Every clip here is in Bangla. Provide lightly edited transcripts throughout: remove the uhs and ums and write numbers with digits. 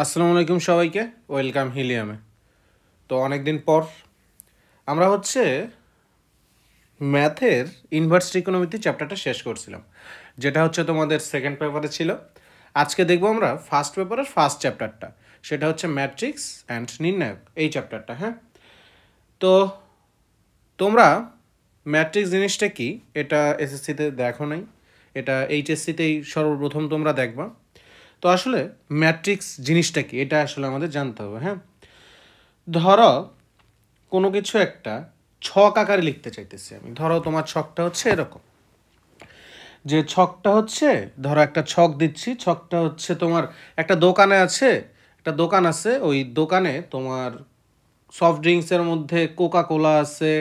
আসসালামু আলাইকুম সবাইকে, ওয়েলকাম হিলিয়ামে। তো অনেক দিন পর আমরা ম্যাথের ইনভার্স ট্রিকোনোমেট্রি চ্যাপ্টারটা শেষ করছিলাম, যেটা তোমাদের সেকেন্ড পেপারে ছিল। আজকে দেখবো আমরা ফার্স্ট পেপারের ফার্স্ট চ্যাপ্টারটা, সেটা হচ্ছে ম্যাট্রিক্স অ্যান্ড নির্ণায়ক, এই চ্যাপ্টারটা। হ্যাঁ, তো তোমরা ম্যাট্রিক্স জিনিসটা কি এটা এসএসসিতে দেখো নাই, এটা এইচএসসিতেই সর্বপ্রথম তোমরা দেখবা। তো আসলে ম্যাট্রিক্স জিনিসটা কি এটা আসলে আমাদের জানতে হবে। হ্যাঁ, ধরো কোনো কিছু একটা ছক আকারে লিখতে চাইতেছি আমি। ধরো তোমার ছকটা এরকম, যে ছকটা ধরো একটা ছক দিচ্ছি। ছকটা তোমার একটা দোকানে আছে, একটা দোকান আছে, ওই দোকানে তোমার সফট ড্রিঙ্কসের মধ্যে কোকা কোলা আছে,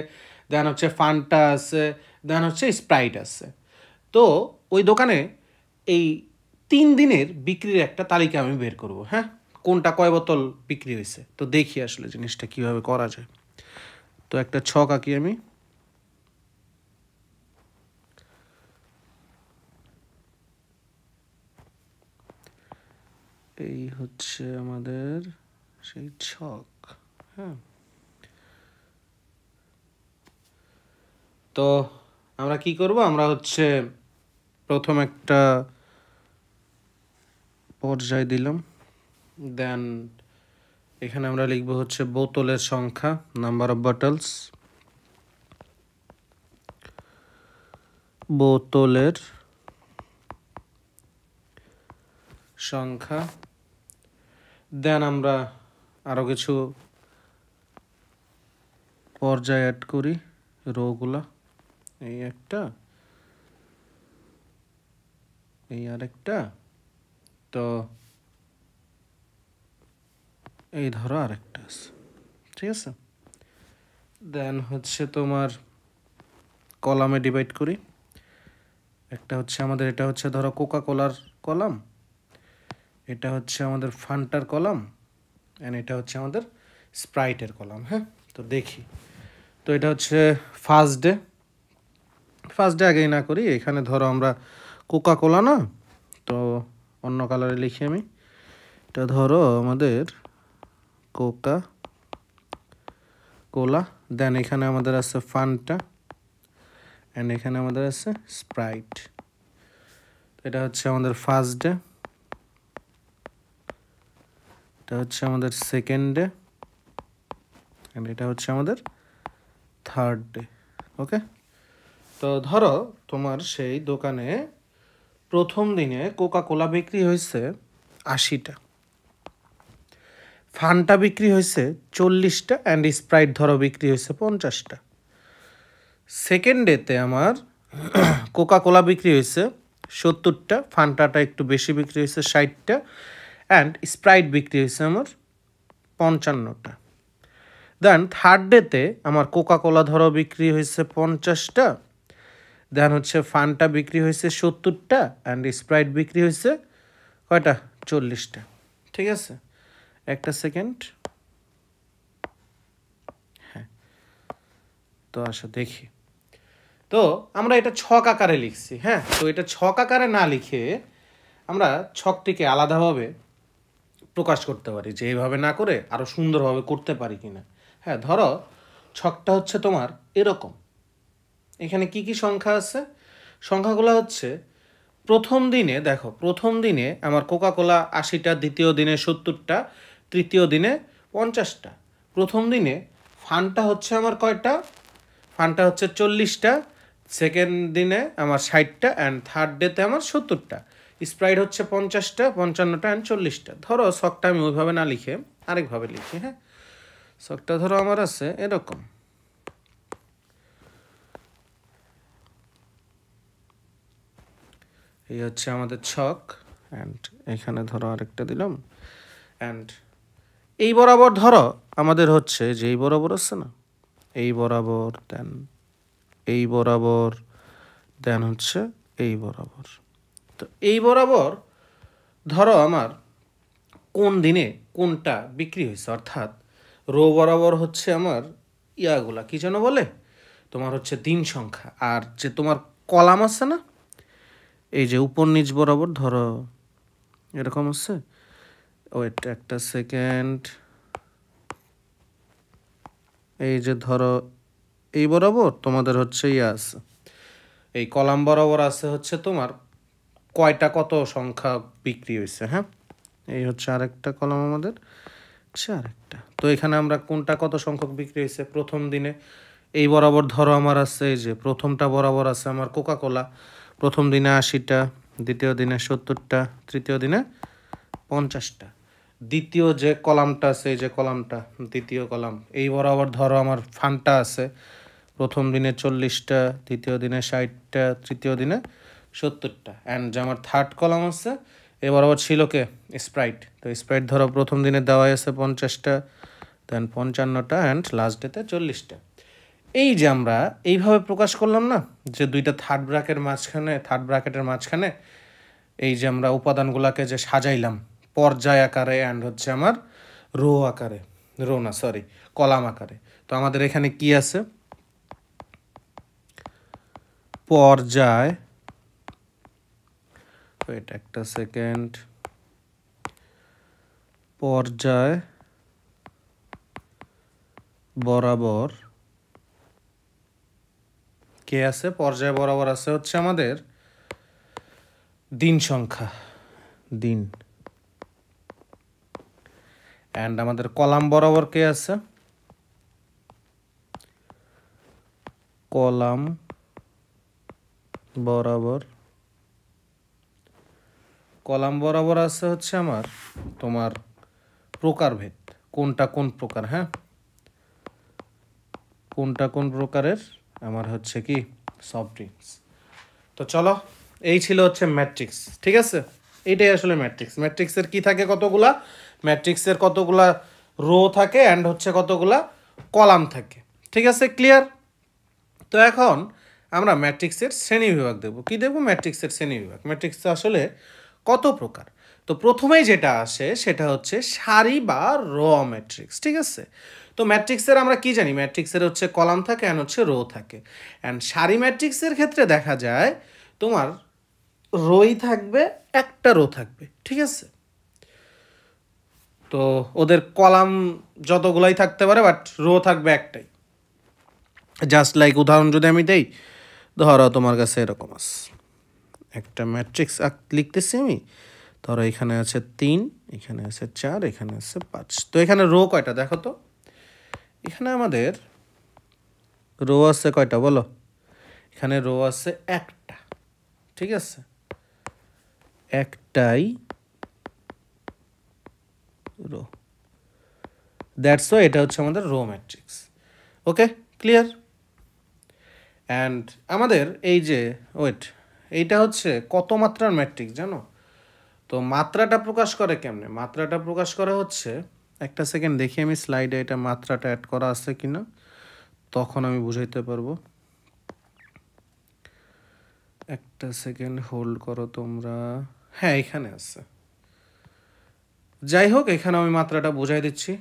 দেন ফান্টা আছে, দেন স্প্রাইট আছে। তো ওই দোকানে এই 3 দিনের বিক্রির একটা তালিকা আমি বের করব। হ্যাঁ, কোনটা কয় বোতল বিক্রি হয়েছে। তো দেখি আসলে জিনিসটা কিভাবে করা যায়। তো একটা ছক আঁকি আমি। এই আমাদের সেই ছক। হ্যাঁ, তো আমরা কি করব, আমরা প্রথম একটা পর্যায় দিলাম, দেন এখানে আমরা লিখব বোতলের সংখ্যা, নাম্বার অফ বটলস, বোতলের সংখ্যা। দেন আমরা আরও কিছু পর্যায় অ্যাড করি, রোগুলা। এই একটা, এই আরেকটা, তো এই ধরো আরেকটা আছে। ঠিক আছে, দেন তোমার কলামে ডিভাইড করি। একটা আমাদের এটা ধরো কোকা কোলার কলাম, এটা আমাদের ফান্টার কলাম, অ্যান্ড এটা আমাদের স্প্রাইটের কলাম। হ্যাঁ, তো দেখি। তো এটা ফার্স্ট ডে। ফার্স্ট ডে আগেই না করি, এখানে ধরো আমরা কোকা কোলা না, তো অন্য কালারে লিখি আমি। এটা ধরো আমাদের কোকা কোলা, দেন এখানে আমাদের আছে ফান্টা, অ্যান্ড এখানে আমাদের আছে স্প্রাইট। এটা আমাদের ফার্স্ট ডে, এটা আমাদের সেকেন্ড ডে, অ্যান্ড এটা আমাদের থার্ড ডে। ওকে, তো ধরো তোমার সেই দোকানে প্রথম দিনে কোকা কোলা বিক্রি হয়েছে 80টা, ফান্টা বিক্রি হয়েছে 40টা, অ্যান্ড স্প্রাইট ধরো বিক্রি হয়েছে 50টা। সেকেন্ড ডেতে আমার কোকা কোলা বিক্রি হয়েছে 70টা, ফান্টাটা একটু বেশি বিক্রি হয়েছে 60টা, অ্যান্ড স্প্রাইট বিক্রি হয়েছে আমার 55টা। দেন থার্ড ডেতে আমার কোকা কোলা ধরো বিক্রি হয়েছে 50টা, দেন ফান্টা বিক্রি হয়েছে 70টা, অ্যান্ড স্প্রাইট বিক্রি হয়েছে কয়টা, 40টা। ঠিক আছে, একটা সেকেন্ড। হ্যাঁ, তো আসো দেখি। তো আমরা এটা ছক আকারে লিখছি। হ্যাঁ, তো এটা ছক আকারে না লিখে আমরা ছকটিকে আলাদাভাবে প্রকাশ করতে পারি, যে এইভাবে না করে আরও সুন্দরভাবে করতে পারি কিনা। হ্যাঁ, ধরো ছকটা তোমার এরকম। এখানে কি কি সংখ্যা আছে, সংখ্যাগুলো প্রথম দিনে দেখো, প্রথম দিনে আমার কোকা কোলা 80টা, দ্বিতীয় দিনে 70টা, তৃতীয় দিনে 50টা। প্রথম দিনে ফান্টা আমার কয়টা, ফান্টা 40টা, সেকেন্ড দিনে আমার 60টা, অ্যান্ড থার্ড ডেতে আমার 70টা। Sprite 50টা, 55টা, and 40টা। ধরো শখটা আমি ওইভাবে না লিখে আরেকভাবে লিখি। হ্যাঁ, শখটা ধরো আমার আছে এরকম। এই আমাদের ছক, অ্যান্ড এখানে ধরো আরেকটা দিলাম, অ্যান্ড এই বরাবর ধরো আমাদের যে এই বরাবর আছে না, এই বরাবর, দেন এই বরাবর, দেন এই বরাবর। তো এই বরাবর ধরো আমার কোন দিনে কোনটা বিক্রি হয়েছে, অর্থাৎ রো বরাবর আমার ইয়াগুলা কি যেন বলে, তোমার দিন সংখ্যা। আর যে তোমার কলাম আছে না, এই যে উপর নিচ বরাবর ধরো এরকম ওয়েট একটা সেকেন্ড, এই যে ধরো এই বরাবর তোমাদের হচ্ছে আছে, এই কলাম বরাবর আছে হচ্ছে তোমার কয়টা কত সংখ্যা বিক্রি হয়েছে। হ্যাঁ, এই হচ্ছে আরেকটা কলাম আমাদের, আরেকটা। তো এখানে আমরা কোনটা কত সংখ্যক বিক্রি হয়েছে প্রথম দিনে, এই বরাবর ধরো আমার আছে এই যে প্রথমটা বরাবর আছে আমার কোকা কোলা, প্রথম দিনে 80টা, দ্বিতীয় দিনে 70টা, তৃতীয় দিনে 50টা। দ্বিতীয় যে কলামটা আছে, এই যে কলামটা দ্বিতীয় কলাম, এই বরাবর ধরো আমার ফান্টা আছে, প্রথম দিনে 40টা, দ্বিতীয় দিনে 60টা, তৃতীয় দিনে 70টা। অ্যান্ড যে আমার থার্ড কলাম আছে এ বরাবর ছিল কে, স্প্রাইট। তো স্প্রাইট ধরো প্রথম দিনে দেওয়া আছে 50টা, দেন 55টা, অ্যান্ড লাস্ট ডেতে 40টা। এই যে আমরা এইভাবে প্রকাশ করলাম না, যে দুইটা থার্ড ব্র্যাকেটের মাঝখানে এই যে আমরা উপাদানগুলোকে যে সাজাইলাম পর্যায় আকারে অ্যান্ড হচ্ছে আমার কলাম আকারে। তো আমাদের এখানে কি আছে, পর্যায়, ওয়েট একটা সেকেন্ড, পর্যায় বরাবর কে আছে, পর্যায় বরাবর আছে হচ্ছে আমাদের দিন সংখ্যা, দিন। অ্যান্ড আমাদের কলাম বরাবর কে আছে, কলাম বরাবর আছে হচ্ছে আমার তোমার প্রকারভেদ, কোনটা কোন প্রকার। হ্যাঁ, কোনটা কোন প্রকারের আমার হচ্ছে কি সফট ড্রিঙ্কস। তো চলো, এই ছিল হচ্ছে ম্যাট্রিক্স। ঠিক আছে, এইটাই আসলে ম্যাট্রিক্সের কি থাকে, কতগুলা ম্যাট্রিক্সের কতগুলা রো থাকে অ্যান্ড হচ্ছে কতগুলা কলাম থাকে। ঠিক আছে, ক্লিয়ার? তো এখন আমরা ম্যাট্রিক্সের শ্রেণীবিভাগ দেবো। কি দেবো? ম্যাট্রিক্সের শ্রেণীবিভাগ। ম্যাট্রিক্স আসলে কত প্রকার? তো প্রথমেই যেটা আসে সেটা হচ্ছে সারি বা র ম্যাট্রিক্স। ঠিক আছে, তো ম্যাট্রিক্সের আমরা কি জানি, ম্যাট্রিক্সের হচ্ছে কলাম থাকে অ্যান্ড হচ্ছে রো থাকে। অ্যান্ড সারি ম্যাট্রিক্সের ক্ষেত্রে দেখা যায় তোমার রোই থাকবে, একটা রো থাকবে। ঠিক আছে, তো ওদের কলাম যতগুলাই থাকতে পারে বাট রো থাকবে একটাই। জাস্ট লাইক উদাহরণ যদি আমি দেই, ধরো তোমার কাছে এরকম আছে একটা ম্যাট্রিক্স লিখতেছি আমি, ধরো এখানে আছে 3, এখানে আছে 4, এখানে আছে 5। তো এখানে রো কয়টা দেখো তো, এখানে আমাদের রো আছে কয়টা বলো, এখানে রো আছে একটা। ঠিক আছে, একটাই রো, দ্যাটস ওয়াই এটা হচ্ছে আমাদের row matrix. Okay, clear? And আমাদের এই যে এইটা হচ্ছে কত মাত্রার ম্যাট্রিক্স জানো? তো মাত্রাটা প্রকাশ করে কেমনে? মাত্রাটা প্রকাশ করা হচ্ছে, একটা সেকেন্ড দেখি আমি স্লাইডে এটা মাত্রাটা অ্যাড করা আছে কিনা, তখন আমি বুঝাইতে পারবো। একটা সেকেন্ড হোল্ড করো তোমরা। হ্যাঁ, এখানে আছে। যাই হোক, এখানে আমি মাত্রাটা বুঝাই দিচ্ছি,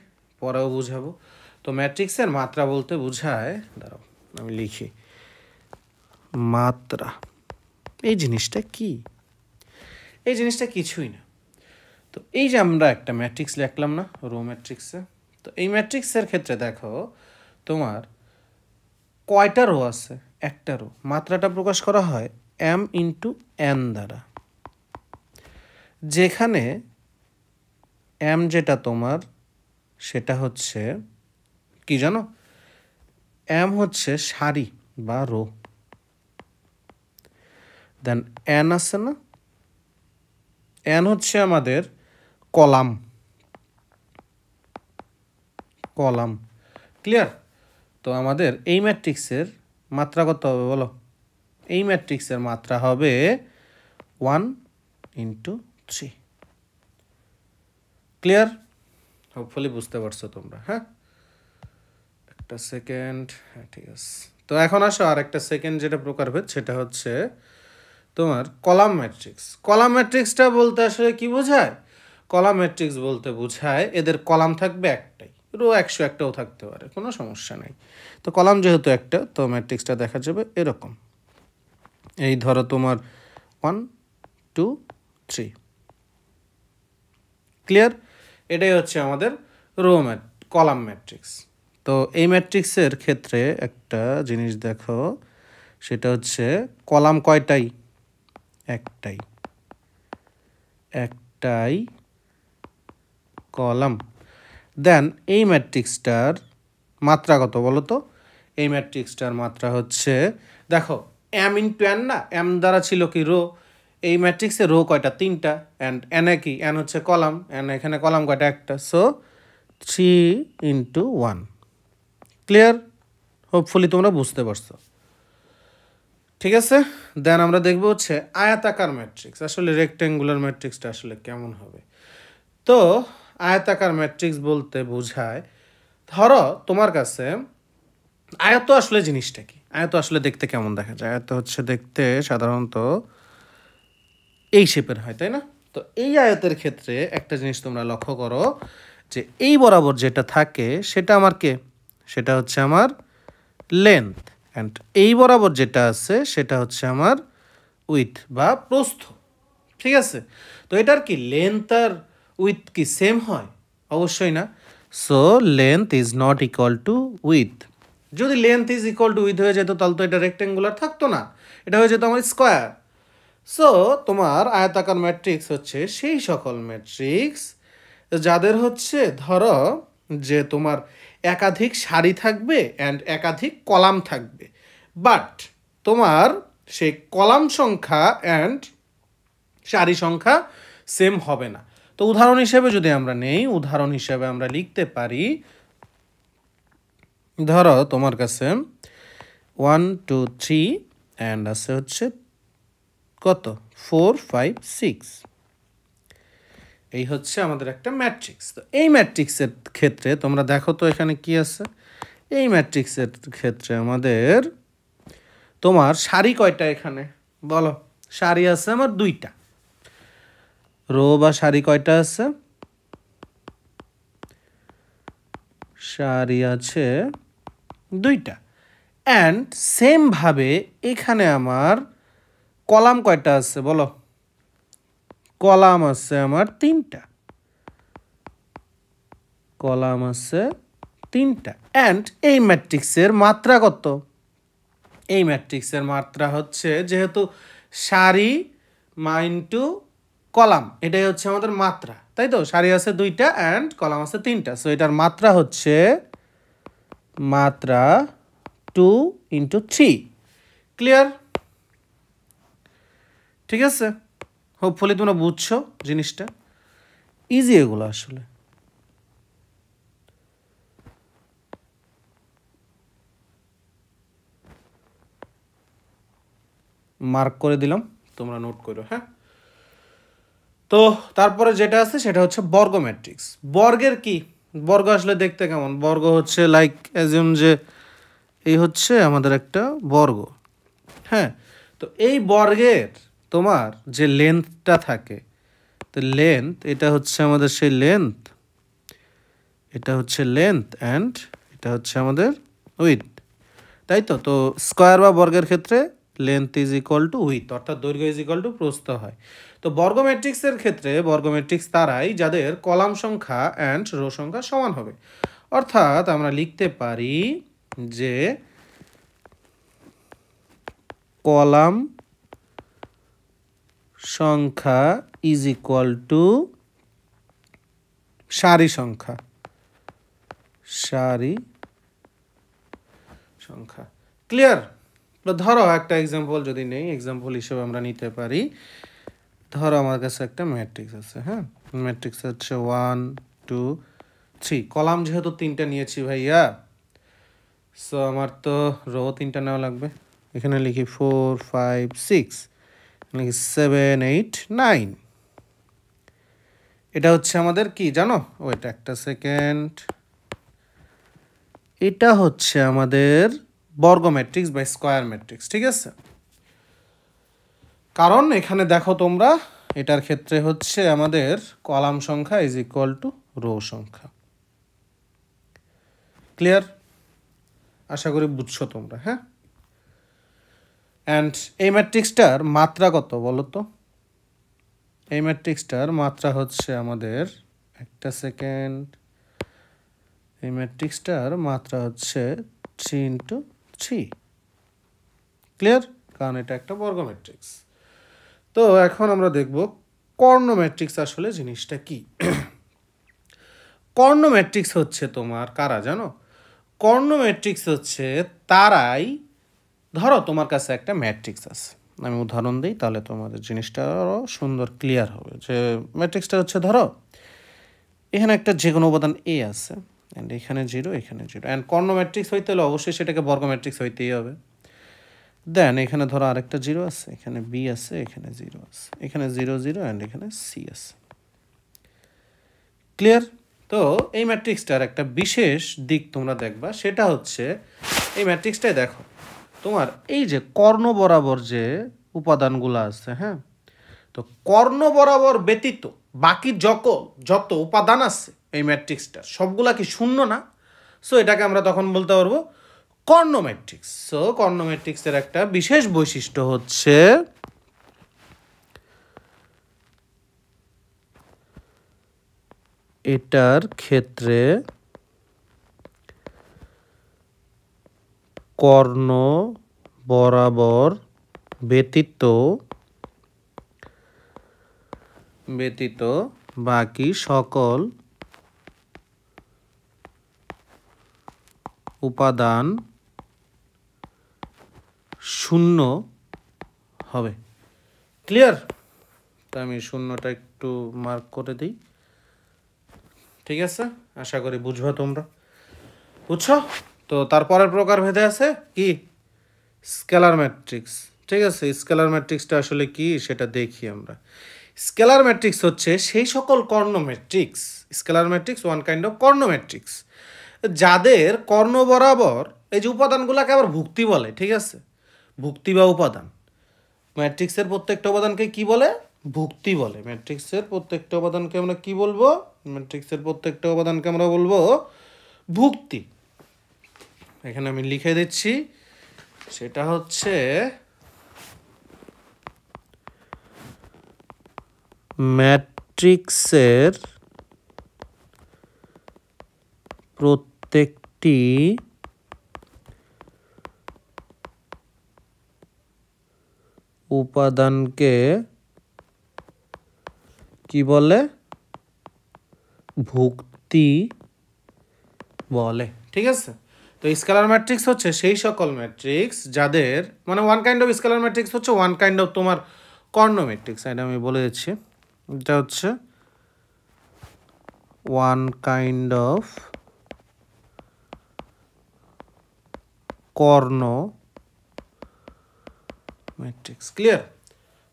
পরেও বুঝাবো। তো ম্যাট্রিক্সের মাত্রা বলতে বোঝায়, দাঁড়াও আমি লিখি, মাত্রা এই জিনিসটা কি? এই জিনিসটা কিছুই না। তো এই যে আমরা একটা ম্যাট্রিক্স লিখলাম না রো ম্যাট্রিক্সে, তো এই ম্যাট্রিক্সের ক্ষেত্রে দেখো তোমার কয়টা রো আছে, একটা রো। মাত্রাটা প্রকাশ করা হয় m ইন্টু n দ্বারা, যেখানে m যেটা তোমার সেটা হচ্ছে কি জানো, m হচ্ছে সারি বা রো, দেন n আছে না, n হচ্ছে আমাদের কলাম। ক্লিয়ার? তো আমাদের এই ম্যাট্রিক্সের মাত্রা কত হবে বলো? এই ম্যাট্রিক্সের মাত্রা হবে 1 ইন্টু 3। ক্লিয়ার? হোপফুলি বুঝতে পারছো তোমরা। হ্যাঁ, একটা সেকেন্ড। হ্যাঁ, ঠিক আছে। তো এখন আসো আর একটা সেকেন্ড যেটা প্রকারভেদ, সেটা হচ্ছে তোমার কলাম ম্যাট্রিক্স। কলাম ম্যাট্রিক্সটা বলতে আসলে কি বোঝায়? কলাম ম্যাট্রিক্স বলতে বোঝায় এদের কলাম থাকবে একটাই, রো 101টাও থাকতে পারে, কোনো সমস্যা নেই। তো কলাম যেহেতু একটা, তো ম্যাট্রিক্সটা দেখা যাবে এরকম। এই ধরো তোমার 1 2 3। ক্লিয়ার? এটাই হচ্ছে আমাদের কলাম ম্যাট্রিক্স। তো এই ম্যাট্রিক্সের ক্ষেত্রে একটা জিনিস দেখো, সেটা হচ্ছে কলাম কয়টাই? একটাই একটাই কলাম। দেন এই ম্যাট্রিক্সটার মাত্রা কত বলো তো? এই ম্যাট্রিক্সটার মাত্রা হচ্ছে, দেখো এম ইন্টু এন না, এম দ্বারা ছিল কি রো, এই ম্যাট্রিক্সে রো কয়টা? 3টা। অ্যান্ড এনে কি? এন হচ্ছে কলাম, এন এখানে কলাম কয়টা? একটা। সো 3 × 1। ক্লিয়ার? হোপফুলি তোমরা বুঝতে পারছো। ঠিক আছে, দেন আমরা দেখবো হচ্ছে আয়তাকার ম্যাট্রিক্স। আসলে রেক্ট্যাঙ্গুলার ম্যাট্রিক্সটা আসলে কেমন হবে? তো আয়তাকার ম্যাট্রিক্স বলতে বোঝায়, ধরো তোমার কাছে আয়ত আসলে জিনিসটা কি? আয়ত আসলে দেখতে কেমন দেখা যায়? আয়ত হচ্ছে দেখতে সাধারণত এই শেপের হয়, তাই না? তো এই আয়তের ক্ষেত্রে একটা জিনিস তোমরা লক্ষ্য করো, যে এই বরাবর যেটা থাকে সেটা আমার কে? সেটা হচ্ছে আমার লেন্থ। অ্যান্ড এই বরাবর যেটা আছে সেটা হচ্ছে আমার উইথ বা প্রস্থ। ঠিক আছে, তো এটার কি লেন্থ আর উইথ কি সেম হয়? অবশ্যই না। So length is not equal to width. যদি length is equal to width হয়ে যেত তাহলে তো এটা রেক্টেঙ্গুলার থাকতো না, এটা হয়ে যেত আমার স্কোয়ার। সো তোমার আয়তাকার ম্যাট্রিক্স হচ্ছে সেই সকল ম্যাট্রিক্স যাদের হচ্ছে ধরো যে তোমার একাধিক সারি থাকবে অ্যান্ড একাধিক কলাম থাকবে, বাট তোমার সেই কলাম সংখ্যা অ্যান্ড সারি সংখ্যা সেম হবে না। তো উদাহরণ হিসেবে যদি আমরা নেই, উদাহরণ হিসেবে আমরা লিখতে পারি, ধরো তোমার কাছে 1 2 3 অ্যান্ড আছে হচ্ছে কত? 4 5 6। এই হচ্ছে আমাদের একটা ম্যাট্রিক্স। তো এই ম্যাট্রিক্সের ক্ষেত্রে তোমরা দেখো তো এখানে কি আছে? এই ম্যাট্রিক্সের ক্ষেত্রে আমাদের তোমার সারি কয়টা এখানে বলো? সারি আছে আমার 2টা। রো বা সারি কয়টা আছে? সারি আছে 2টা। অ্যান্ড সেমভাবে এখানে আমার কলাম কয়টা আছে বলো? কলাম আছে আমার 3টা। কলাম আছে 3টা। অ্যান্ড এই ম্যাট্রিক্সের মাত্রা কত? এই ম্যাট্রিক্সের মাত্রা হচ্ছে, যেহেতু সারি ইন্টু কলাম, এটাই হচ্ছে আমাদের মাত্রা, তাই তো? সারি আছে 2টা অ্যান্ড কলাম আছে 3টা। সো এটার মাত্রা হচ্ছে মাত্রা 2 × 3। ক্লিয়ার? ঠিক আছে, হোপফুলি তোমরা বুঝছো জিনিসটা। ইজি এগুলো আসলে। মার্ক করে দিলাম, তোমরা নোট করো। হ্যাঁ, তো তারপরে যেটা আছে সেটা হচ্ছে বর্গ ম্যাট্রিক্স। বর্গের কি? বর্গ আসলে দেখতে কেমন? বর্গ হচ্ছে লাইক অ্যাজিউম যে এই হচ্ছে আমাদের একটা বর্গ। হ্যাঁ, তো এই বর্গের তোমার যে লেন্থটা থাকে, তো লেন্থ এটা হচ্ছে আমাদের সেই লেন্থ, এটা হচ্ছে লেন্থ অ্যান্ড এটা হচ্ছে আমাদের উইথ, তাই তো? তো স্কোয়ার বা বর্গের ক্ষেত্রে length is equal to with, অর্থাৎ দৈর্ঘ্য ইজ ইকুয়াল টু প্রস্থ হয়। তো বর্গ ম্যাট্রিক্সের ক্ষেত্রে বর্গ ম্যাট্রিক্স তারাই যাদের কলাম সংখ্যা অ্যান্ড রো সংখ্যা সমান হবে। অর্থাৎ আমরা লিখতে পারি যে কলাম সংখ্যা ইজ ইকুয়াল টু সারি সংখ্যা। সারি সংখ্যা। ক্লিয়ার? তো ধরো একটা এক্সাম্পল যদি নেই, এক্সাম্পল হিসেবে আমরা নিতে পারি, ধরো আমার কাছে একটা ম্যাট্রিক্স আছে। হ্যাঁ, ম্যাট্রিক্স হচ্ছে 1 2 3। কলাম যেহেতু 3টা নিয়েছি ভাইয়া, সো আমার তো রো 3টা নেওয়া লাগবে। এখানে লিখি 4 5 6, লিখি 7 8 9। এটা হচ্ছে আমাদের কি জানো? ওইটা একটা সেকেন্ড, এটা হচ্ছে আমাদের বর্গ ম্যাট্রিক্স বা স্কোয়ার ম্যাট্রিক্স। ঠিক আছে, কারণ এখানে দেখো তোমরা, এটার ক্ষেত্রে হচ্ছে আমাদের কলাম সংখ্যা ইজ ইকুয়াল টু রো সংখ্যা। ক্লিয়ার? আশা করি বুঝছো তোমরা। হ্যাঁ, অ্যান্ড এই ম্যাট্রিক্সটার মাত্রা কত বলো তো? এই ম্যাট্রিক্সটার মাত্রা হচ্ছে আমাদের একটা সেকেন্ড, এই ম্যাট্রিক্সটার মাত্রা হচ্ছে 3 × 3। ক্লিয়ার? কারণ এটা একটা বর্গ ম্যাট্রিক্স। তো এখন আমরা দেখব কর্ণ ম্যাট্রিক্স আসলে জিনিসটা কি। কর্ণ ম্যাট্রিক্স হচ্ছে তোমার কারা জানো? কর্ণ ম্যাট্রিক্স হচ্ছে তারাই, ধরো তোমার কাছে একটা ম্যাট্রিক্স আছে, আমি উদাহরণ দিই তাহলে তোমাদের জিনিসটা আরও সুন্দর ক্লিয়ার হবে। যে ম্যাট্রিক্সটা হচ্ছে ধরো এখানে একটা যে কোনো উপাদান এ আছে, অ্যান্ড এখানে 0 এখানে 0, অ্যান্ড কর্ণ ম্যাট্রিক্স হইতে হলে অবশ্যই সেটাকে বর্গ ম্যাট্রিক্স হইতেই হবে। দেন এখানে ধরো আরেকটা 0 আছে, এখানে বি আছে, এখানে 0 আছে, এখানে 0 0, অ্যান্ড এখানে সি আছে। ক্লিয়ার? তো এই ম্যাট্রিক্সটার একটা বিশেষ দিক তোমরা দেখবা, সেটা হচ্ছে এই ম্যাট্রিক্সটাই দেখো তোমার এই যে কর্ণ বরাবর যে উপাদানগুলো আছে, হ্যাঁ, তো কর্ণ বরাবর ব্যতীত বাকি যত উপাদান আছে এই ম্যাট্রিক্সটার সবগুলা কি শূন্য না? সো এটাকে আমরা তখন বলতে পারবো কর্ণ ম্যাট্রিক্স। সো কর্ণ ম্যাট্রিক্সের একটা বিশেষ বৈশিষ্ট্য হচ্ছে এটার ক্ষেত্রে কর্ণ বরাবর ব্যতীত বাকি সকল উপাদান শূন্য হবে। ক্লিয়ার? তো আমি শূন্যটা একটু মার্ক করে দিই। ঠিক আছে, আশা করি বুঝবা তোমরা। বুঝছো? তো তারপরের প্রকার ভেদে আছে কি? Scalar matrix. ঠিক আছে, স্কেলার ম্যাট্রিক্সটা আসলে কি সেটা দেখি আমরা। স্কেলার ম্যাট্রিক্স হচ্ছে সেই সকল কর্ণ matrix, scalar matrix one kind of কর্ণ ম্যাট্রিক্স, যাদের কর্ণ বরাবর এই যে উপাদানগুলোকে আবার ভুক্তি বলে। ঠিক আছে, ভুক্তি বা উপাদান, ম্যাট্রিক্সের প্রত্যেকটা উপাদানকে কি বলে? ভুক্তি বলে। ম্যাট্রিক্সের প্রত্যেকটা উপাদানকে আমরা কি বলবো? ম্যাট্রিক্সের প্রত্যেকটা উপাদানকে আমরা বলবো ভুক্তি। এখানে আমি লিখে দিচ্ছি, সেটা হচ্ছে ম্যাট্রিক্সের প্রত্যেকটি উপাদানকে কি বলে? ভুক্তি বলে। ঠিক আছে, তো স্কেলার ম্যাট্রিক্স হচ্ছে সেই সকল ম্যাট্রিক্স যাদের, মানে one kind of scalar matrix হচ্ছে ওয়ান কাইন্ড অফ তোমার কর্ণ ম্যাট্রিক্স। এটা আমি বলে দিচ্ছি, এটা হচ্ছে ওয়ান কাইন্ড অফ কর্ণ ম্যাট্রিক্স। ক্লিয়ার?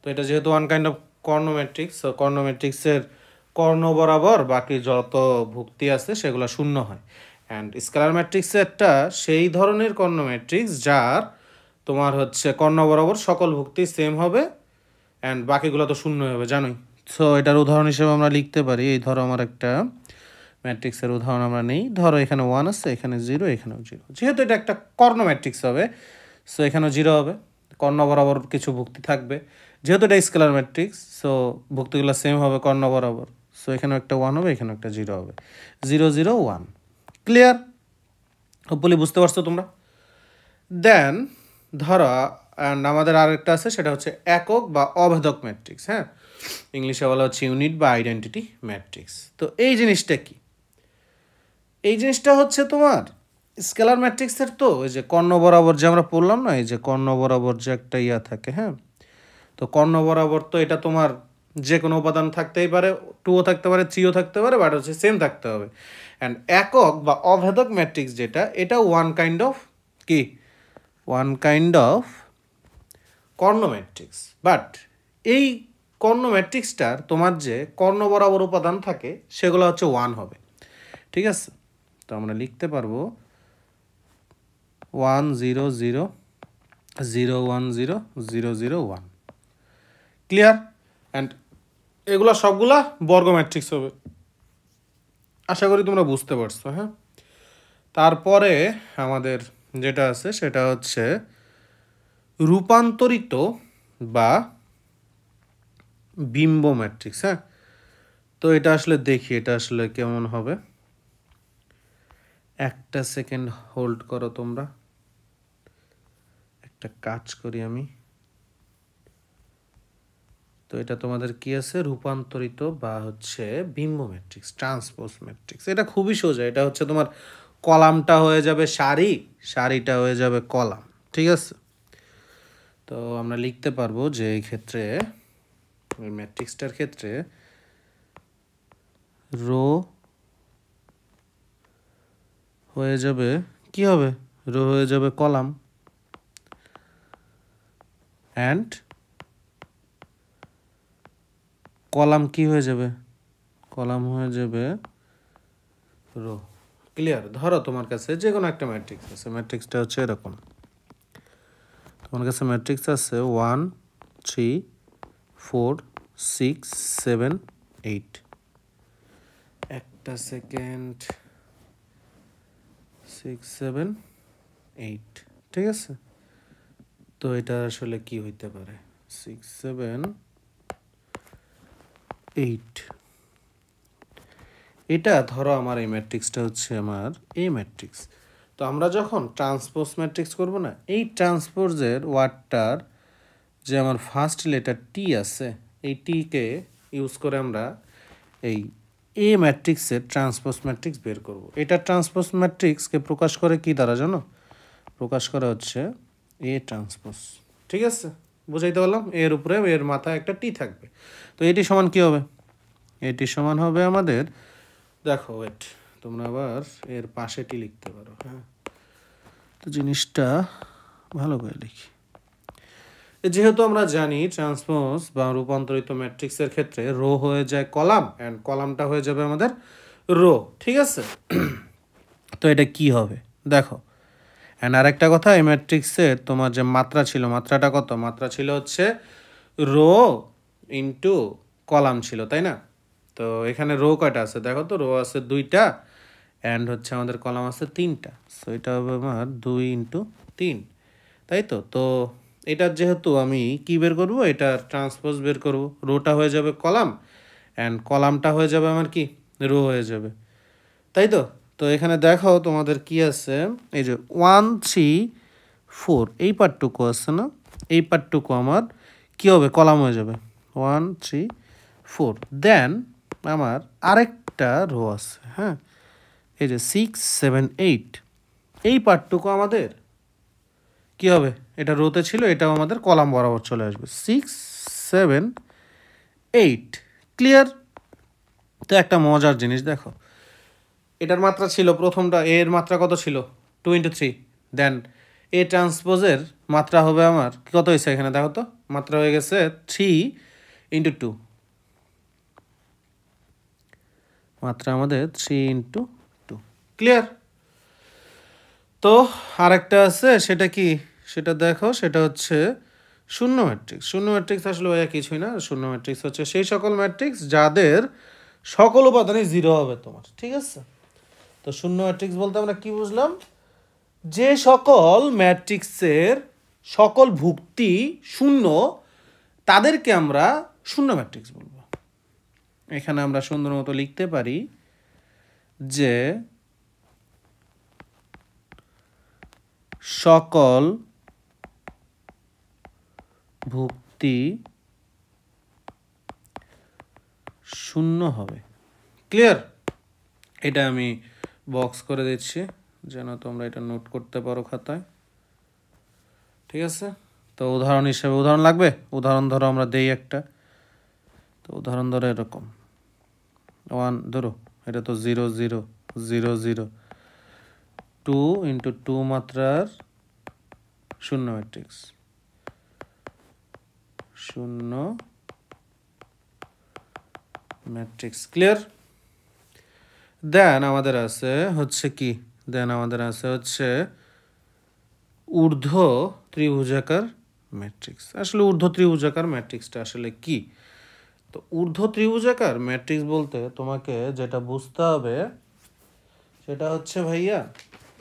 তো এটা যেহেতু ওয়ান কাইন্ড অফ কর্ণ ম্যাট্রিক্স, তো কর্ণ ম্যাট্রিক্সের কর্ণ বরাবর বাকি যত ভুক্তি আছে সেগুলো শূন্য হয়। অ্যান্ড স্কেলার ম্যাট্রিক্সেরটা সেই ধরনের কর্ণ ম্যাট্রিক্স যার তোমার হচ্ছে কর্ণ বরাবর সকল ভুক্তি সেম হবে, অ্যান্ড বাকিগুলো তো শূন্য হবে জানোই। সো এটার উদাহরণ হিসেবে আমরা লিখতে পারি, এই ধরো আমার একটা ম্যাট্রিক্সের উদাহরণ আমরা নেই। ধরো এখানে 1 আছে, এখানে 0, এখানেও 0। যেহেতু এটা একটা কর্ণ ম্যাট্রিক্স হবে, সো এখানেও 0 হবে, কর্ণ বরাবর কিছু ভুক্তি থাকবে। যেহেতু এটা স্কেলার ম্যাট্রিক্স, সো ভুক্তিগুলো সেম হবে কর্ণ বরাবর। সো এখানেও একটা 1 হবে, এখানেও একটা 0 হবে, 0 0 1। ক্লিয়ার? হোপফুলি বুঝতে পারছো তোমরা। দেন ধরো অ্যান্ড আমাদের আরেকটা আছে, সেটা হচ্ছে একক বা অভেদক ম্যাট্রিক্স। হ্যাঁ, ইংলিশে বলা হচ্ছে ইউনিট বা আইডেন্টিটি ম্যাট্রিক্স। তো এই জিনিসটা কি? এই জিনিসটা হচ্ছে তোমার স্কেলার ম্যাট্রিক্সের, তো ওই যে কর্ণ বরাবর যে আমরা পড়লাম না, এই যে কর্ণ বরাবর যে একটা ইয়া থাকে, হ্যাঁ, তো কর্ণ বরাবর তো এটা তোমার যে কোনো উপাদান থাকতেই পারে, 2ও থাকতে পারে, 3ও থাকতে পারে, বাট হচ্ছে সেম থাকতে হবে। অ্যান্ড একক বা অভেদক ম্যাট্রিক্স যেটা, এটা ওয়ান কাইন্ড অফ কি? ওয়ান কাইন্ড অফ কর্ণ ম্যাট্রিক্স। বাট এই কর্ণ ম্যাট্রিক্সটার তোমার যে কর্ণ বরাবর উপাদান থাকে সেগুলো হচ্ছে 1 হবে। ঠিক আছে, তো আমরা লিখতে পারবো 1 0 0 0 1 0 0 0 1। ক্লিয়ার? অ্যান্ড এগুলো সবগুলা বর্গ ম্যাট্রিক্স হবে। আশা করি তোমরা বুঝতে পারছো। হ্যাঁ, তারপরে আমাদের যেটা আছে সেটা হচ্ছে রূপান্তরিত বা বিম্ব ম্যাট্রিক্স। হ্যাঁ, তো এটা আসলে দেখি এটা আসলে কেমন হবে। একটা সেকেন্ড হোল্ড করো তোমরা, একটা কাজ করি আমি। তো এটা তোমাদের কি আছে, রূপান্তরিত বা হচ্ছে বিম্ব ম্যাট্রিক্স, ট্রান্সপোজ ম্যাট্রিক্স। এটা খুবই সোজা, এটা হচ্ছে তোমার কলামটা হয়ে যাবে সারি, সারিটা হয়ে যাবে কলাম, ঠিক আছে। তো আমরা লিখতে পারবো যে এই ক্ষেত্রে ম্যাট্রিক্সটার ক্ষেত্রে রো হয়ে যাবে কি হবে, রো হয়ে যাবে কলাম, অ্যান্ড কলাম কি হয়ে যাবে, কলাম হয়ে যাবে রো। ক্লিয়ার? ধরো তোমার কাছে যে কোনো একটা ম্যাট্রিক্স আছে, ম্যাট্রিক্সটা হচ্ছে এরকম। তোমার কাছে ম্যাট্রিক্স আছে 1 3 4 6 7 8। একটা সেকেন্ড, 6 7 8, ঠিক আছে। তো এটা আসলে কি হইতে পারে, 6 7 8। এটা ধরো আমার এই ম্যাট্রিক্সটা হচ্ছে আমার এই ম্যাট্রিক্স। তো আমরা যখন ট্রান্সপোজ ম্যাট্রিক্স করব না, এই ট্রান্সপোজের ওয়ার্ডটার যে আমার ফার্স্ট লেটার টি আছে, এই টিকে ইউজ করে আমরা এই এ ম্যাট্রিক্সের ট্রান্সপোজ ম্যাট্রিক্স বের করব। এটা ট্রান্সপোজ ম্যাট্রিক্সকে প্রকাশ করে কি দ্বারা জানো? প্রকাশ করা হচ্ছে এ ট্রান্সপোজ, ঠিক আছে। বুঝাইতে পারলাম? এর উপরে এর মাথায় একটা টি থাকবে। তো এটি সমান কি হবে? এটি সমান হবে আমাদের, দেখো ওয়েট, তোমরা আবার এর পাশেটি লিখতে পারো, হ্যাঁ। তো জিনিসটা ভালো করে লিখি। যেহেতু আমরা জানি ট্রান্সপোজ বা রূপান্তরিত ম্যাট্রিক্সের ক্ষেত্রে রো হয়ে যায় কলাম, অ্যান্ড কলামটা হয়ে যাবে আমাদের রো, ঠিক আছে। তো এটা কি হবে দেখো। অ্যান্ড আরেকটা কথা, এই ম্যাট্রিক্সের তোমার যে মাত্রা ছিল, মাত্রাটা কত? মাত্রা ছিল হচ্ছে রো ইন্টু কলাম ছিল, তাই না? তো এখানে রো কয়টা আছে দেখো তো, রো আছে 2টা, অ্যান্ড হচ্ছে আমাদের কলাম আছে 3টা। সো এটা হবে আমার 2 ইন্টু 3, তাই তো। তো এটার যেহেতু আমি কি বের করব, এটা ট্রান্সপোজ বের করব, রোটা হয়ে যাবে কলাম, অ্যান্ড কলামটা হয়ে যাবে আমার কি, রো হয়ে যাবে, তাই তো। তো এখানে দেখো তোমাদের কি আছে, এই যে 1 3 4 এই পার্টটুকু আছে না, এই পার্টটুকু আমার কি হবে, কলাম হয়ে যাবে 1 3 4। দেন আমার আরেকটা রো আছে, হ্যাঁ, এই যে 6 7 8, এই পার্টটুকু আমাদের কি হবে, এটা রোতে ছিল, এটাও আমাদের কলাম বরাবর চলে আসবে 6 7 8। ক্লিয়ার? তো একটা মজার জিনিস দেখো, এটার মাত্রা ছিল প্রথমটা, এর মাত্রা কত ছিল, 2 ইন্টু 3। দেন এ ট্রান্সপোজের মাত্রা হবে আমার কত হয়েছে, এখানে দেখো তো, মাত্রা হয়ে গেছে 3 ইন্টু 2, মাত্রা আমাদের 3 ইন্টু 2। ক্লিয়ার? তো আরেকটা আছে, সেটা কি, সেটা দেখো, সেটা হচ্ছে শূন্য ম্যাট্রিক্স। শূন্য ম্যাট্রিক্স আসলে ভাইয়া কিছুই না, শূন্য ম্যাট্রিক্স হচ্ছে সেই সকল ম্যাট্রিক্স যাদের সকল উপাদানই 0 হবে তোমার, ঠিক আছে। তো শূন্য ম্যাট্রিক্স বলতে আমরা কি বুঝলাম, যে সকল ম্যাট্রিক্সের সকল ভুক্তি শূন্য, তাদেরকে আমরা শূন্য ম্যাট্রিক্স বলবো। এখানে আমরা সুন্দর মতো লিখতে পারি যে সকল ভুক্তি শূন্য হবে। ক্লিয়ার? এটা আমি বক্স করে দিচ্ছি যেন তোমরা এটা নোট করতে পারো খাতায়, ঠিক আছে। তো উদাহরণ হিসেবে, উদাহরণ লাগবে, উদাহরণ ধরো আমরা দেই একটা। তো উদাহরণ ধরো এরকম 1 ধরো, এটা তো 0 0 0 0, 2 ইন্টু 2 মাত্রার শূন্য ম্যাট্রিক্স, শূন্য ম্যাট্রিক্স। ক্লিয়ার? দেন আমাদের আছে হচ্ছে কি, দেন আমাদের আছে হচ্ছে ঊর্ধ্ব ত্রিভুজাকার ম্যাট্রিক্স। আসলে ঊর্ধ্ব ত্রিভুজাকার ম্যাট্রিক্সটা আসলে কি? তো ঊর্ধ্ব ত্রিভুজাকার ম্যাট্রিক্স বলতে তোমাকে যেটা বুঝতে হবে সেটা হচ্ছে ভাইয়া,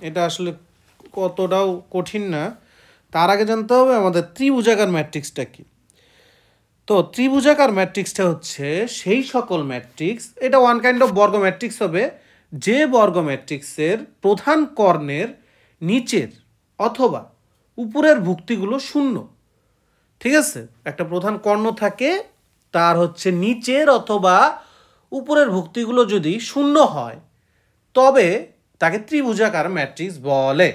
এটা আসলে কতটাও কঠিন না। তার আগে জানতে হবে আমাদের ত্রিভুজাকার ম্যাট্রিক্সটা কি। তো ত্রিভুজাকার ম্যাট্রিক্সটা হচ্ছে সেই সকল ম্যাট্রিক্স, এটা ওয়ান কাইন্ড অফ বর্গ ম্যাট্রিক্স হবে, যে বর্গ ম্যাট্রিক্সের প্রধান কর্ণের নিচের অথবা উপরের ভুক্তিগুলো শূন্য। ঠিক আছে, একটা প্রধান কর্ণ থাকে, তার হচ্ছে নিচের অথবা উপরের ভুক্তিগুলো যদি শূন্য হয় তবে তাকে ত্রিভুজাকার ম্যাট্রিক্স বলে।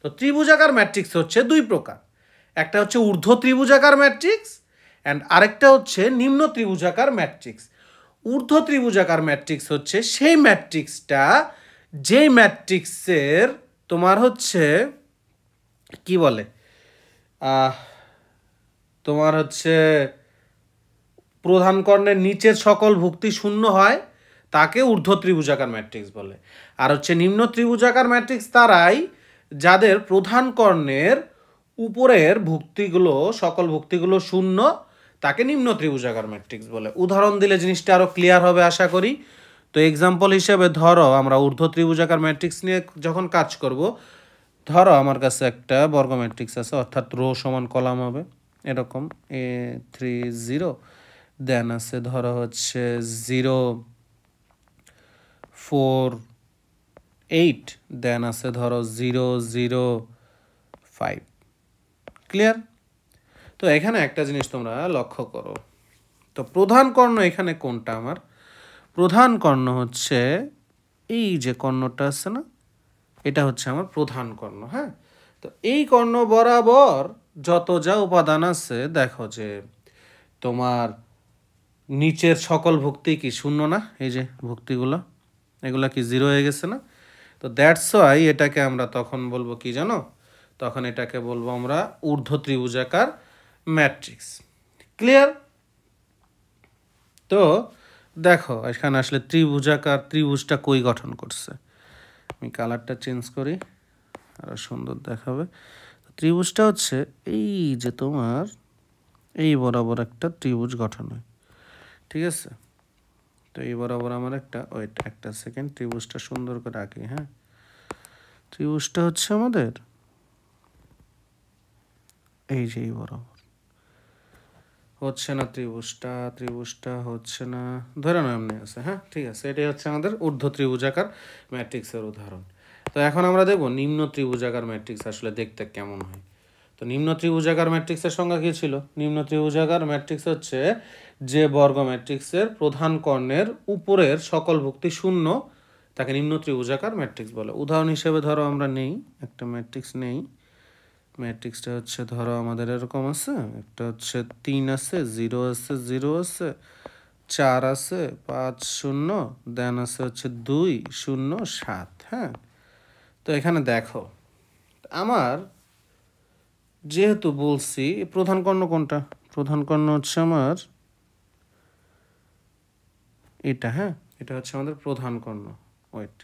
তো ত্রিভুজাকার ম্যাট্রিক্স হচ্ছে দুই প্রকার, একটা হচ্ছে ঊর্ধ্ব ত্রিভুজাকার ম্যাট্রিক্স অ্যান্ড আরেকটা হচ্ছে নিম্ন ত্রিভুজাকার ম্যাট্রিক্স। ঊর্ধ্ব ত্রিভুজাকার ম্যাট্রিক্স হচ্ছে সেই ম্যাট্রিক্সটা যেই ম্যাট্রিক্সের তোমার হচ্ছে কি বলে তোমার হচ্ছে প্রধান কর্ণের নিচের সকল ভুক্তি শূন্য হয়, তাকে ঊর্ধ্ব ত্রিভুজাকার ম্যাট্রিক্স বলে। আর হচ্ছে নিম্ন ত্রিভুজাকার ম্যাট্রিক্স তারাই যাদের প্রধান কর্ণের উপরের ভুক্তিগুলো সকল ভুক্তিগুলো শূন্য, তাকে নিম্ন ত্রিভুজাকার ম্যাট্রিক্স বলে। উদাহরণ দিলে জিনিসটা আরও ক্লিয়ার হবে আশা করি। তো এক্সাম্পল হিসেবে ধরো আমরা ঊর্ধ্ব ত্রিভুজাকার ম্যাট্রিক্স নিয়ে যখন কাজ করব, ধরো আমার কাছে একটা বর্গ ম্যাট্রিক্স আছে, অর্থাৎ রো সমান কলাম হবে এরকম A30, দেন আছে ধরো হচ্ছে 0, 4, 8, দেন আছে ধরো 0, 0, 5। ক্লিয়ার? তো এখানে একটা জিনিস তোমরা লক্ষ্য করো, তো প্রধান কর্ণ এখানে কোনটা? আমার প্রধান কর্ণ হচ্ছে এই যে কর্ণটা আছে না, এটা হচ্ছে আমার প্রধান কর্ণ। হ্যাঁ, তো এই কর্ণ বরাবর যত যা উপাদান আছে, দেখো যে তোমার নিচের সকল ভুক্তি কি শূন্য না? এই যে ভুক্তিগুলো, এগুলা কি জিরো হয়ে গেছে না? তো দ্যাটস ওয়াই এটাকে আমরা তখন বলবো কি জানো, তখন এটাকে বলবো আমরা ঊর্ধ্ব ত্রিভুজাকার ম্যাট্রিক্স। ক্লিয়ার? তো দেখো এখানে আসলে ত্রিভুজাকার ত্রিভুজটা কই গঠন করছে, আমি কালারটা চেঞ্জ করি আরো সুন্দর দেখাবে। ত্রিভুজটা হচ্ছে এই যে তোমার এই বরাবর একটা ত্রিভুজ গঠন হয়। ঠিক আছে, তো এই বরাবর আমার একটা সেকেন্ড ত্রিভুজটা সুন্দর করে আঁকি। হ্যাঁ, ত্রিভুজটা হচ্ছে আমাদের এই যে এই বরাবর হচ্ছে না, ত্রিভুজটা হচ্ছে না, ধরে নাও এমনি আছে। হ্যাঁ, ঠিক আছে, এটাই হচ্ছে আমাদের ঊর্ধ্ব ত্রিভুজাকার ম্যাট্রিক্সের উদাহরণ। তো এখন আমরা দেখব নিম্ন ত্রিভুজাকার ম্যাট্রিক্স আসলে দেখতে কেমন হয়। তো নিম্ন ত্রিভুজাকার ম্যাট্রিক্সের সংজ্ঞা কী ছিল? নিম্ন ত্রিভুজাকার ম্যাট্রিক্স হচ্ছে যে বর্গ ম্যাট্রিক্সের প্রধান কর্ণের উপরের সকল ভুক্তি শূন্য, তাকে নিম্ন ত্রিভুজাকার ম্যাট্রিক্স বলে। উদাহরণ হিসেবে ধরো আমরা একটা ম্যাট্রিক্স নেই, ম্যাট্রিক্সটা হচ্ছে ধরো আমাদের এরকম আছে, একটা হচ্ছে 3 আছে, 0 আছে, 0 আছে, 4 আছে, 5, 0, দেন আছে হচ্ছে 2, 0, 7। হ্যাঁ, তো এখানে দেখো আমার যেহেতু বলছি প্রধান কর্ণ কোনটা, প্রধান কর্ণ হচ্ছে আমার এটা। হ্যাঁ, এটা হচ্ছে আমাদের প্রধান কর্ণ। ওয়েট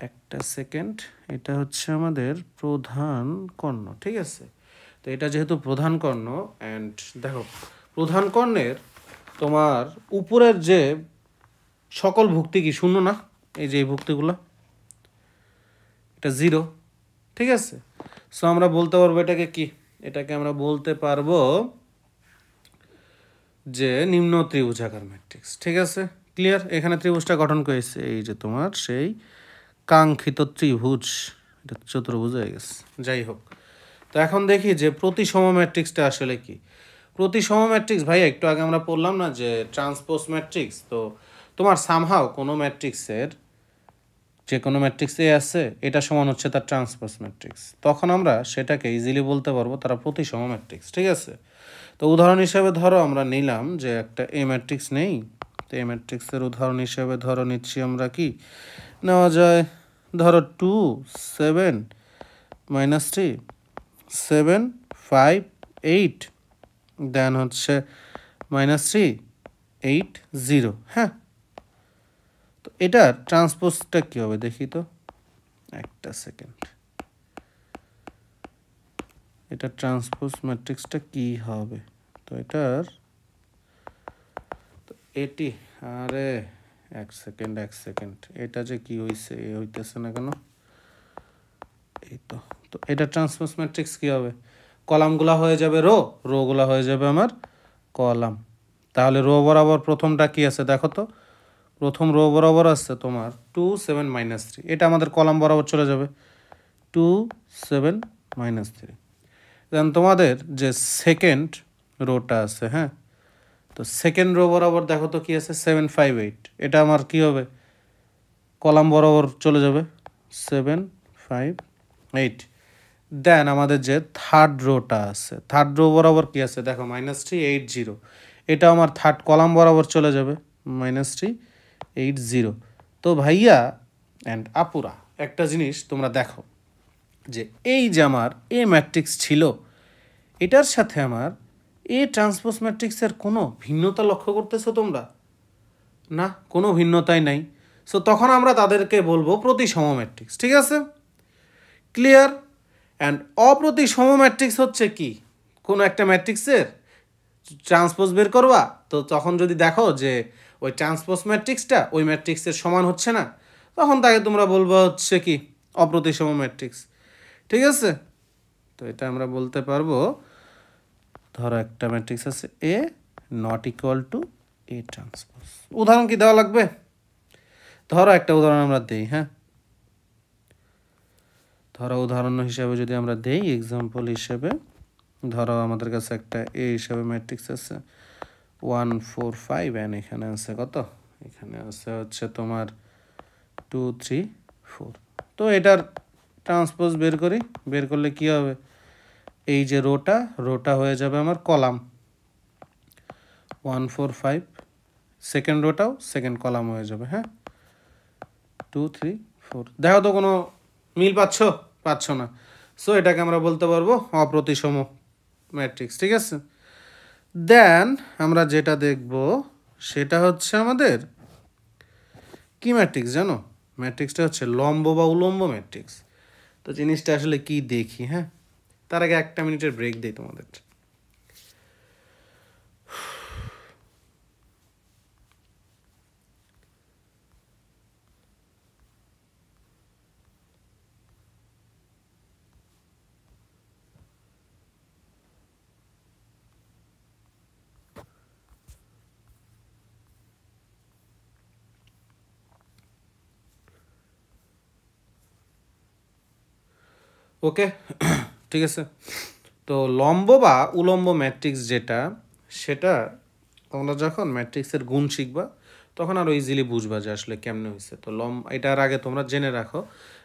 একটা সেকেন্ড, এটা হচ্ছে আমাদের প্রধান কর্ণ। ঠিক আছে, তো এটা যেহেতু প্রধান কর্ণ, অ্যান্ড দেখো প্রধান কর্ণের তোমার উপরের যে সকল ভুক্তি কি শূন্য না? এই যে এই ভুক্তিগুলো, এটা 0। ঠিক আছে, সো আমরা বলতে পারবো এটাকে কি, এটাকে আমরা বলতে পারবো যে নিম্ন ত্রিভুজাকার ম্যাট্রিক্স। ঠিক আছে, ক্লিয়ার? এখানে ত্রিভুজটা গঠন করেছে এই যে তোমার সেই কাঙ্ক্ষিত ত্রিভুজ, এটা চতুর্ভুজ হয়ে গেছে। যাই হোক, তো এখন দেখি যে প্রতিসম ম্যাট্রিক্সটা আসলে কি। প্রতিসম ম্যাট্রিক্স ভাই একটু আগে আমরা পড়লাম না যে ট্রান্সপোজ ম্যাট্রিক্স। তো তোমার সামহাও কোনো ম্যাট্রিক্সের যে কোনো ম্যাট্রিক্স এ আছে, এটা সমান হচ্ছে তার ট্রান্সপোজ ম্যাট্রিক্স, তখন আমরা সেটাকে ইজিলি বলতে পারবো তারা প্রতিসম ম্যাট্রিক্স। ঠিক আছে, তো উদাহরণ হিসেবে ধরো আমরা নিলাম যে একটা এ ম্যাট্রিক্স নেই, তো এ ম্যাট্রিক্সের উদাহরণ হিসেবে ধরো নিচ্ছি আমরা কি নেওয়া যায়, ধরো 2, 7, -3, 7, 5, 8, দেন হচ্ছে -3, 8, 0। হ্যাঁ, তো এটার ট্রান্সপোজটা কী হবে দেখি তো, একটা সেকেন্ড, এটা ট্রান্সপোজ ম্যাট্রিক্সটা কি হবে? তো এটার তো এটি, আরে এক সেকেন্ড, এটা যে কি হইছে, হইতেছে না কেন? এই তো, তো এটা ট্রান্সপোজ ম্যাট্রিক্স কি হবে? কলামগুলা হয়ে যাবে রোগুলা হয়ে যাবে আমার কলাম। তাহলে রো বরাবর প্রথমটা কি আছে দেখো তো, প্রথম রো বরাবর আছে তোমার 2 7 -3, এটা আমাদের কলাম বরাবর চলে যাবে 2 7 -3। দেন তোমাদের যে সেকেন্ড রোটা আছে, হ্যাঁ, তো সেকেন্ড রো বরাবর দেখো তো কি আছে 7 5 8, এটা আমার কি হবে কলাম বরাবর চলে যাবে 7 5 8। দেন আমাদের যে থার্ড রোটা আছে, থার্ড রো বরাবর কি আছে দেখো -3 8 0, এটা আমার থার্ড কলাম বরাবর চলে যাবে -3 8 0। তো ভাইয়া অ্যান্ড আপুরা একটা জিনিস তোমরা দেখো যে এই যে আমার এ ম্যাট্রিক্স ছিল, এটার সাথে আমার এ ট্রান্সপোজ ম্যাট্রিক্সের কোনো ভিন্নতা লক্ষ্য করতেছো তোমরা? না, কোনো ভিন্নতাই নাই। সো তখন আমরা তাদেরকে বলবো প্রতিসম ম্যাট্রিক্স, ঠিক আছে? ক্লিয়ার? অ্যান্ড অপ্রতিসম ম্যাট্রিক্স হচ্ছে কি, কোনো একটা ম্যাট্রিক্সের ট্রান্সপোজ বের করবা, তো তখন যদি দেখো যে ওই ট্রান্সপোজ ম্যাট্রিক্সটা ওই ম্যাট্রিক্সের সমান হচ্ছে না, তখন তাকে তোমরা বলবো হচ্ছে কি অপ্রতিসম ম্যাট্রিক্স, ঠিক আছে? তো এটা আমরা বলতে পারবো, ধরো একটা ম্যাট্রিক্স আছে A not equal to A transpose. উদাহরণ কি দেওয়া লাগবে? ধরো একটা উদাহরণ আমরা দেই, হ্যাঁ, ধরো উদাহরণ হিসাবে যদি আমরা দেই, এক্সাম্পল হিসেবে ধরো আমাদের কাছে একটা এ হিসাবে ম্যাট্রিক্স আছে 1 4 5, অ্যান্ড এখানে আছে কত, এখানে আছে হচ্ছে তোমার 2 3 4। তো এটার ট্রান্সপোজ বের করি, বের করলে কি হবে, এই যে রোটা হয়ে যাবে আমার কলাম 1 4 5, সেকেন্ড রোটাও সেকেন্ড কলাম হয়ে যাবে, হ্যাঁ 2 3 4। দেখো তো কোনো মিল পাচ্ছ না? সো এটাকে আমরা বলতে পারবো অপ্রতিসম ম্যাট্রিক্স, ঠিক আছে? দেন আমরা যেটা দেখব সেটা হচ্ছে আমাদের কি ম্যাট্রিক্স জানো? ম্যাট্রিক্সটা হচ্ছে লম্ব বা উলম্ব ম্যাট্রিক্স। তো জিনিসটা আসলে কি দেখি, হ্যাঁ, তার আগে 1 মিনিটের ব্রেক দিই তোমাদের। ওকে, ঠিক আছে। তো লম্ব বা উলম্ব ম্যাট্রিক্স যেটা, সেটা তোমরা যখন ম্যাট্রিক্সের গুণ শিখবা তখন আরও ইজিলি বুঝবা যে আসলে কেমনে হয়েছে। তো এটার আগে তোমরা জেনে রাখো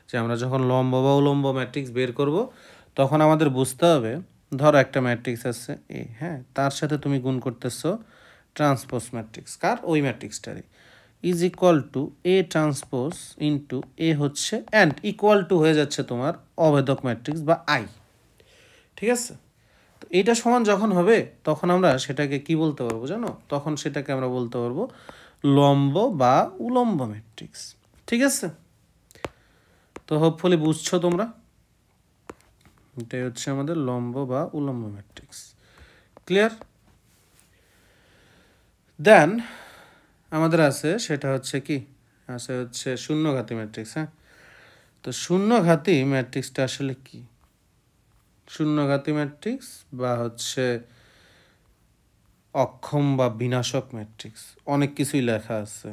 যে আমরা যখন লম্ব বা উলম্ব ম্যাট্রিক্স বের করব তখন আমাদের বুঝতে হবে, ধরো একটা ম্যাট্রিক্স আছে এ, হ্যাঁ, তার সাথে তুমি গুণ করতেছো ট্রান্সপোজ ম্যাট্রিক্স, কার, ওই ম্যাট্রিক্সটারই, is equal to A transpose into A হচ্ছে, অ্যান্ড ইকুয়াল টু হয়ে যাচ্ছে তোমার অভেদক ম্যাট্রিক্স বা আই, ঠিক আছে? তো এইটা সমান যখন হবে তখন আমরা সেটাকে কি বলতে পারবো জানো? তখন সেটাকে আমরা বলতে পারবো লম্ব বা উলম্ব ম্যাট্রিক্স, ঠিক আছে? তো হোপফুলি বুঝছো তোমরা, এটাই হচ্ছে আমাদের লম্ব বা উলম্ব ম্যাট্রিক্স। ক্লিয়ার? দেন আমাদের আছে সেটা হচ্ছে কি, আছে হচ্ছে শূন্যঘাতী ম্যাট্রিক্স, হ্যাঁ। তো শূন্যঘাতী ম্যাট্রিক্সটা আসলে কি? শূন্যঘাতী ম্যাট্রিক্স বা হচ্ছে অক্ষম বা বিনাশক ম্যাট্রিক্স, অনেক কিছুই লেখা আছে।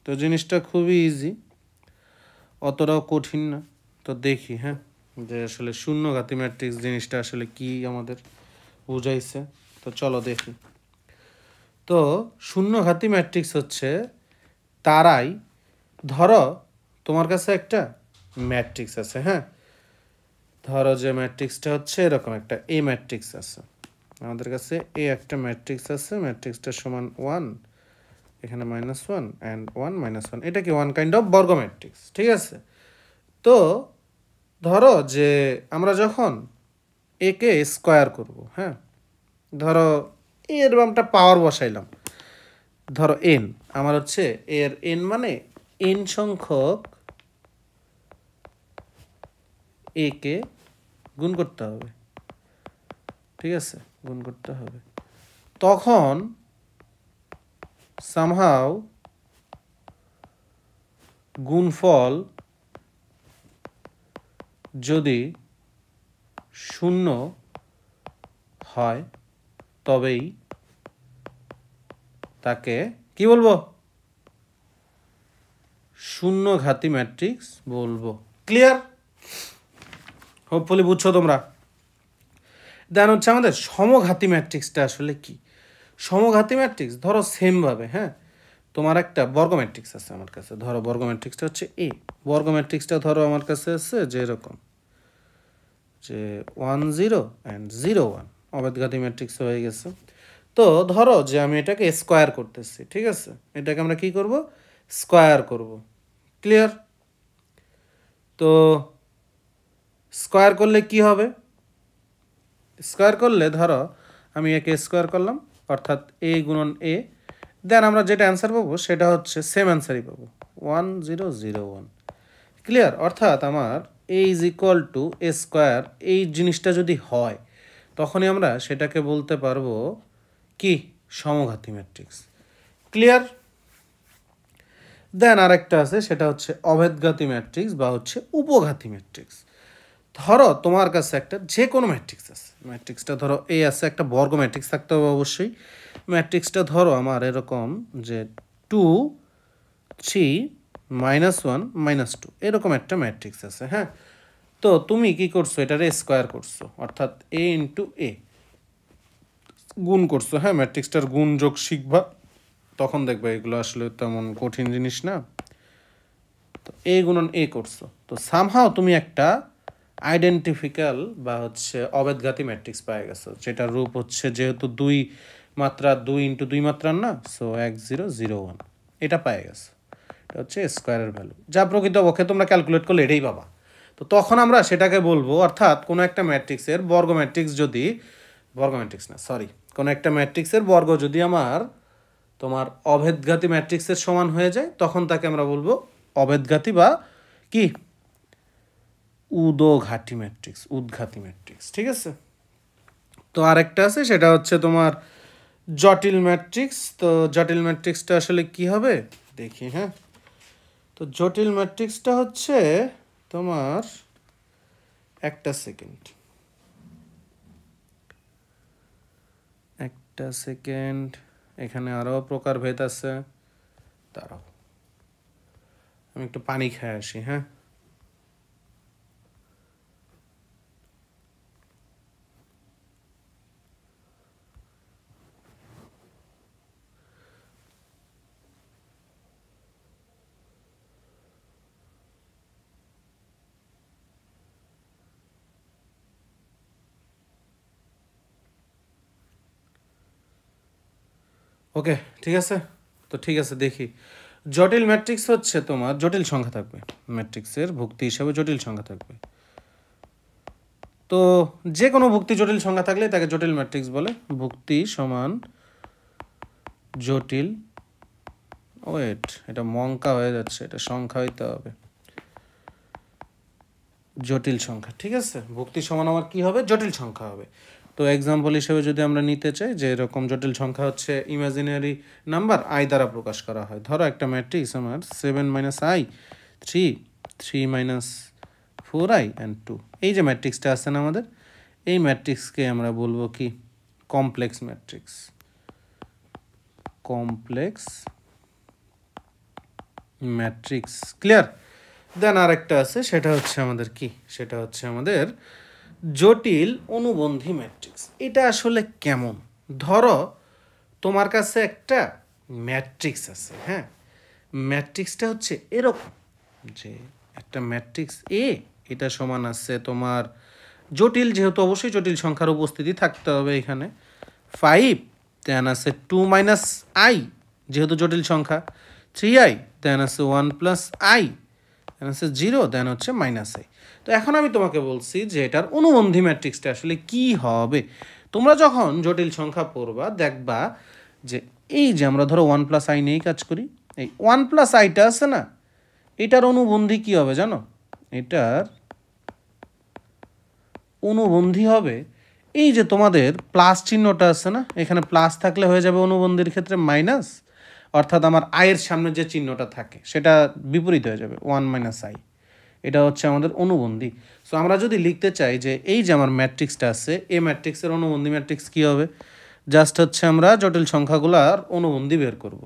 তো জিনিসটা খুবই ইজি, অতটাও কঠিন না। তো দেখি, হ্যাঁ, যে আসলে শূন্যঘাতী ম্যাট্রিক্স জিনিসটা আসলে কি আমাদের বুঝাইছে। তো চলো দেখি। তো শূন্যঘাতী ম্যাট্রিক্স হচ্ছে তারাই, ধরো তোমার কাছে একটা ম্যাট্রিক্স আছে, হ্যাঁ, ধরো যে ম্যাট্রিক্সটা হচ্ছে এরকম একটা এ ম্যাট্রিক্স আছে আমাদের কাছে, এ একটা ম্যাট্রিক্স আছে, ম্যাট্রিক্সটা সমান 1, এখানে -1 অ্যান্ড 1 -1, এটা কি ওয়ান কাইন্ড অফ বর্গ ম্যাট্রিক্স, ঠিক আছে? তো ধরো যে আমরা যখন একে স্কোয়ার করব, হ্যাঁ, ধরো এর একটা পাওয়ার বসাইলাম, ধরো এন, আমার হচ্ছে এর এন মানে এন সংখ্যক একে গুণ করতে হবে, ঠিক আছে, গুণ করতে হবে। তখন সামহাও গুণফল যদি 0 হয় তবেই তাকে কি বলবো? শূন্যঘাতী ম্যাট্রিক্স বলবো। ক্লিয়ার? হোপফুলি বুঝছো তোমরা। দেন হচ্ছে আমাদের সমঘাতী ম্যাট্রিক্সটা আসলে কি? সমঘাতী ম্যাট্রিক্স ধরো সেমভাবে, হ্যাঁ, তোমার একটা বর্গ ম্যাট্রিক্স আছে আমার কাছে, ধরো বর্গ ম্যাট্রিক্সটা হচ্ছে এ। বর্গ ম্যাট্রিক্সটা ধরো আমার কাছে আছে যে এরকম, যে 1 0 অ্যান্ড 0 1, অবেদঘাতী ম্যাট্রিক্স হয়ে গেছে। তো ধরো যে আমি এটাকে স্কোয়ার করতেছি, ঠিক আছে, এটাকে আমরা কি করব? স্কোয়ার করব। ক্লিয়ার? তো স্কোয়ার করলে কি হবে? স্কোয়ার করলে ধরো আমি একে স্কোয়ার করলাম, অর্থাৎ এ গুণন এ, দেন আমরা যেটা অ্যান্সার পাবো সেটা হচ্ছে সেম অ্যান্সারই পাবো, 1 0 0 1। ক্লিয়ার? অর্থাৎ আমার A is equal to A square, এই জিনিসটা যদি হয় তখনই আমরা সেটাকে বলতে পারবো কি? সমঘাতী ম্যাট্রিক্স। ক্লিয়ার? দেন আরেকটা আছে, সেটা হচ্ছে অভেদঘাতী ম্যাট্রিক্স বা হচ্ছে উপঘাতী ম্যাট্রিক্স। ধরো তোমার কাছে একটা যে কোনো ম্যাট্রিক্স আছে, ম্যাট্রিক্সটা ধরো এ আছে, একটা বর্গ ম্যাট্রিক্স থাকতে হবে অবশ্যই। ম্যাট্রিক্সটা ধরো আমার এরকম যে 2 3 -1 -2, এরকম একটা ম্যাট্রিক্স আছে, হ্যাঁ। তো তুমি কি করছো? এটারে স্কোয়ার করছো, অর্থাৎ এ ইন্টু এ গুণ করছো, হ্যাঁ, ম্যাট্রিক্সটার গুণ যোগ শিখবা, তখন দেখবে এগুলো আসলে তেমন কঠিন জিনিস না। তো এ গুণন এ করছো, তো সামহাও তুমি একটা আইডেন্টিফিক্যাল বা হচ্ছে অবেদঘাতী ম্যাট্রিক্স পেয়ে গেছো, যেটার রূপ হচ্ছে যেহেতু 2 মাত্রা 2 ইন্টু 2 মাত্রার না, সো 1 0 0 1, এটা পেয়ে গেছো। এটা হচ্ছে স্কোয়ারের ভ্যালু, যা প্রকৃতপক্ষে তোমরা ক্যালকুলেট করলে এটাই পাবা। তো তখন আমরা সেটাকে বলবো, অর্থাৎ কোনো একটা ম্যাট্রিক্সের বর্গ ম্যাট্রিক্স যদি, বর্গ ম্যাট্রিক্স না সরি, কোনো একটা ম্যাট্রিক্সের বর্গ যদি আমার তোমার অভেদঘাতী ম্যাট্রিক্সের সমান হয়ে যায়, তখন তাকে আমরা বলবো অভেদঘাতী বা কি? উদঘাতী ম্যাট্রিক্স, উদ্ঘাতী ম্যাট্রিক্স, ঠিক আছে। তো আরেকটা আছে, সেটা হচ্ছে তোমার জটিল ম্যাট্রিক্স। তো জটিল ম্যাট্রিক্সটা আসলে কি হবে দেখি, হ্যাঁ। তো জটিল ম্যাট্রিক্সটা হচ্ছে তোমার, একটা সেকেন্ড, একটা সেকেন্ড, এখানে আরও প্রকারভেদ আছে, দাঁড়াও আমি একটু পানি খেয়ে আসি, হ্যাঁ। ওকে, ঠিক আছে। তো ঠিক আছে, দেখি। জটিল ম্যাট্রিক্স হচ্ছে তোমার জটিল সংখ্যা থাকবে, ম্যাট্রিক্সের ভুক্তি হিসাবে জটিল সংখ্যা থাকবে। তো যে কোনো ভুক্তি জটিল সংখ্যা থাকলে তাকে জটিল ম্যাট্রিক্স বলে। ভুক্তি সমান জটিল, ওয়েট এটা মঙ্কা হয়ে যাচ্ছে, এটা সংখ্যা হইতে হবে, জটিল সংখ্যা, ঠিক আছে। ভুক্তি সমান আমার কি হবে? জটিল সংখ্যা হবে। তো এক্সাম্পল হিসেবে যদি আমরা নিতে চাই যে এরকম জটিল সংখ্যা হচ্ছে ইমাজিনারি নাম্বার আই দ্বারা প্রকাশ করা হয়। ধরো একটা ম্যাট্রিক্স আমার 7 - i 3 3 - 4i and 2, এই যে ম্যাট্রিক্সটা আছে না আমাদের, এই ম্যাট্রিক্সকে আমরা বলবো কি? Complex matrix, complex matrix. Clear? Then আরেকটা আছে, সেটা হচ্ছে আমাদের কি? সেটা হচ্ছে আমাদের জটিল অনুবন্ধী ম্যাট্রিক্স। এটা আসলে কেমন? ধরো তোমার কাছে একটা ম্যাট্রিক্স আছে, হ্যাঁ, ম্যাট্রিক্সটা হচ্ছে এরকম যে একটা ম্যাট্রিক্স এ, এটা সমান আছে তোমার জটিল, যেহেতু অবশ্যই জটিল সংখ্যার উপস্থিতি থাকতে হবে এখানে, 5, দেন আছে 2 - i, যেহেতু জটিল সংখ্যা, 3i, দেন আছে 1 + i, দেন আছে 0, দেন হচ্ছে -i। তো এখন আমি তোমাকে বলছি যে এটার অনুবন্ধী ম্যাট্রিক্সটা আসলে কি হবে। তোমরা যখন জটিল সংখ্যা পড়বা দেখবা যে এই যে আমরা ধরো 1 + i নিয়েই কাজ করি, এই 1 + iটা আছে না, এটার অনুবন্ধী কি হবে জানো? এটার অনুবন্ধী হবে এই যে তোমাদের প্লাস চিহ্নটা আছে না, এখানে প্লাস থাকলে হয়ে যাবে অনুবন্ধীর ক্ষেত্রে মাইনাস, অর্থাৎ আমার আয়ের সামনে যে চিহ্নটা থাকে সেটা বিপরীত হয়ে যাবে 1 - i। এটা হচ্ছে আমাদের অনুবন্ধী। সো আমরা যদি লিখতে চাই যে এই যে আমার ম্যাট্রিক্সটা আছে, এই ম্যাট্রিক্সের অনুবন্ধী ম্যাট্রিক্স কী হবে? জাস্ট হচ্ছে আমরা জটিল সংখ্যাগুলোর অনুবন্ধী বের করব।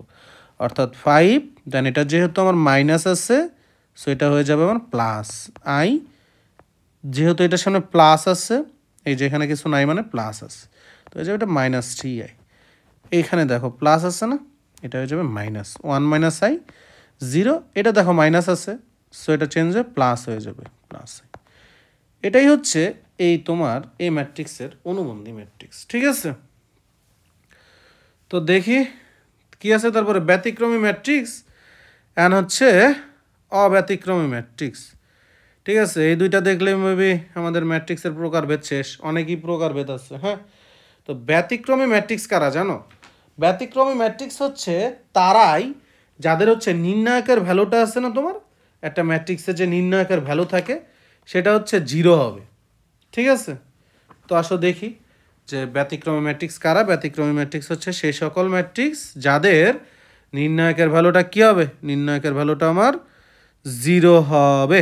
অর্থাৎ 5, দেন এটা যেহেতু আমার মাইনাস আছে, সো এটা হয়ে যাবে আমার প্লাস আই, যেহেতু এটার সামনে প্লাস আছে, এই যে এখানে কিছু নাই মানে প্লাস আছে, তো হয়ে যাবে এটা -3i। এইখানে দেখো প্লাস আছে না, এটা হয়ে যাবে -1 - i 0, এটা দেখো মাইনাস আছে, সো এটা চেঞ্জ হয়ে প্লাস হয়ে যাবে প্লাস i। এটাই হচ্ছে এই তোমার এই ম্যাট্রিক্সের অনুবন্ধী ম্যাট্রিক্স, ঠিক আছে। তো দেখি কি আছে তারপরে, ব্যতিক্রমী ম্যাট্রিক্স অ্যান্ড হচ্ছে অব্যতিক্রমী ম্যাট্রিক্স, ঠিক আছে। এই দুইটা দেখলে মেবি আমাদের ম্যাট্রিক্সের প্রকারভেদ শেষ, অনেকই প্রকারভেদ আছে, হ্যাঁ। তো ব্যতিক্রমী ম্যাট্রিক্স কারা জানো? ব্যতিক্রমী ম্যাট্রিক্স হচ্ছে তারাই যাদের হচ্ছে নির্ণায়কের ভ্যালুটা আছে না, তোমার একটা ম্যাট্রিক্সের যে নির্ণায়কের ভ্যালু থাকে সেটা হচ্ছে 0 হবে, ঠিক আছে। তো আসো দেখি যে ব্যতিক্রমী ম্যাট্রিক্স কারা। ব্যতিক্রমী ম্যাট্রিক্স হচ্ছে সেই সকল ম্যাট্রিক্স যাদের নির্ণায়কের ভ্যালুটা কী হবে, নির্ণায়কের ভ্যালুটা আমার 0 হবে।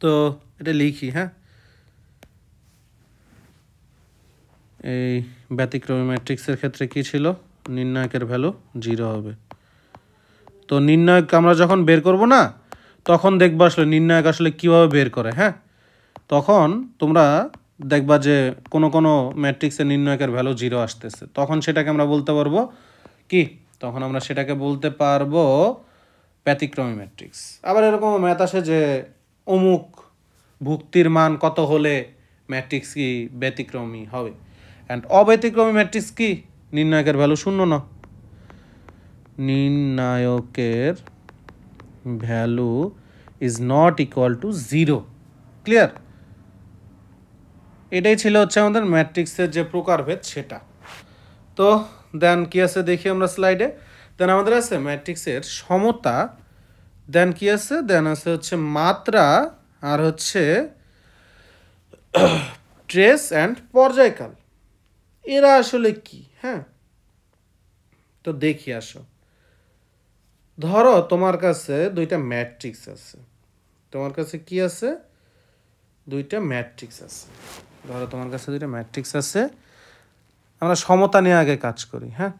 তো এটা লিখি, হ্যাঁ। এই ব্যতিক্রমী ম্যাট্রিক্সের ক্ষেত্রে কি ছিল, নির্ণায়কের ভ্যালু 0 হবে। তো নির্ণায়ক আমরা যখন বের করব না, তখন দেখবা আসলে নির্ণায়ক আসলে কীভাবে বের করে, হ্যাঁ। তখন তোমরা দেখবা যে কোনো কোনো ম্যাট্রিক্সের নির্ণায়কের ভ্যালু 0 আসতেছে, তখন সেটাকে আমরা বলতে পারবো কি, তখন আমরা সেটাকে বলতে পারবো ব্যতিক্রমী ম্যাট্রিক্স। আবার এরকম ম্যাথ আসে যে অমুক ভুক্তির মান কত হলে ম্যাট্রিক্স কি ব্যতিক্রমী হবে, অ্যান্ড অব্যতিক্রমী ম্যাট্রিক্স কি, নির্ণায়কের ভ্যালু 0 না, নির্ণায়কের value is not equal to 0, clear. এটাই ছিল হচ্ছে আমাদের ম্যাট্রিক্সের যে প্রকারভেদ সেটা। তো দেন কি আছে দেখি আমরা স্লাইডে, দেন আমাদের আছে ম্যাট্রিক্সের সমতা, দেন কি আছে, দেন আছে হচ্ছে মাত্রা, আর হচ্ছে ট্রেস অ্যান্ড পর্যায়কাল। এরা আসলে কি, হ্যাঁ। তো দেখি আসো, ধরো তোমার কাছে দুইটা ম্যাট্রিক্স আছে, তোমার কাছে কি আছে, দুইটা ম্যাট্রিক্স আছে। ধরো তোমার কাছে দুইটা ম্যাট্রিক্স আছে, আমরা সমতা নিয়ে আগে কাজ করি, হ্যাঁ।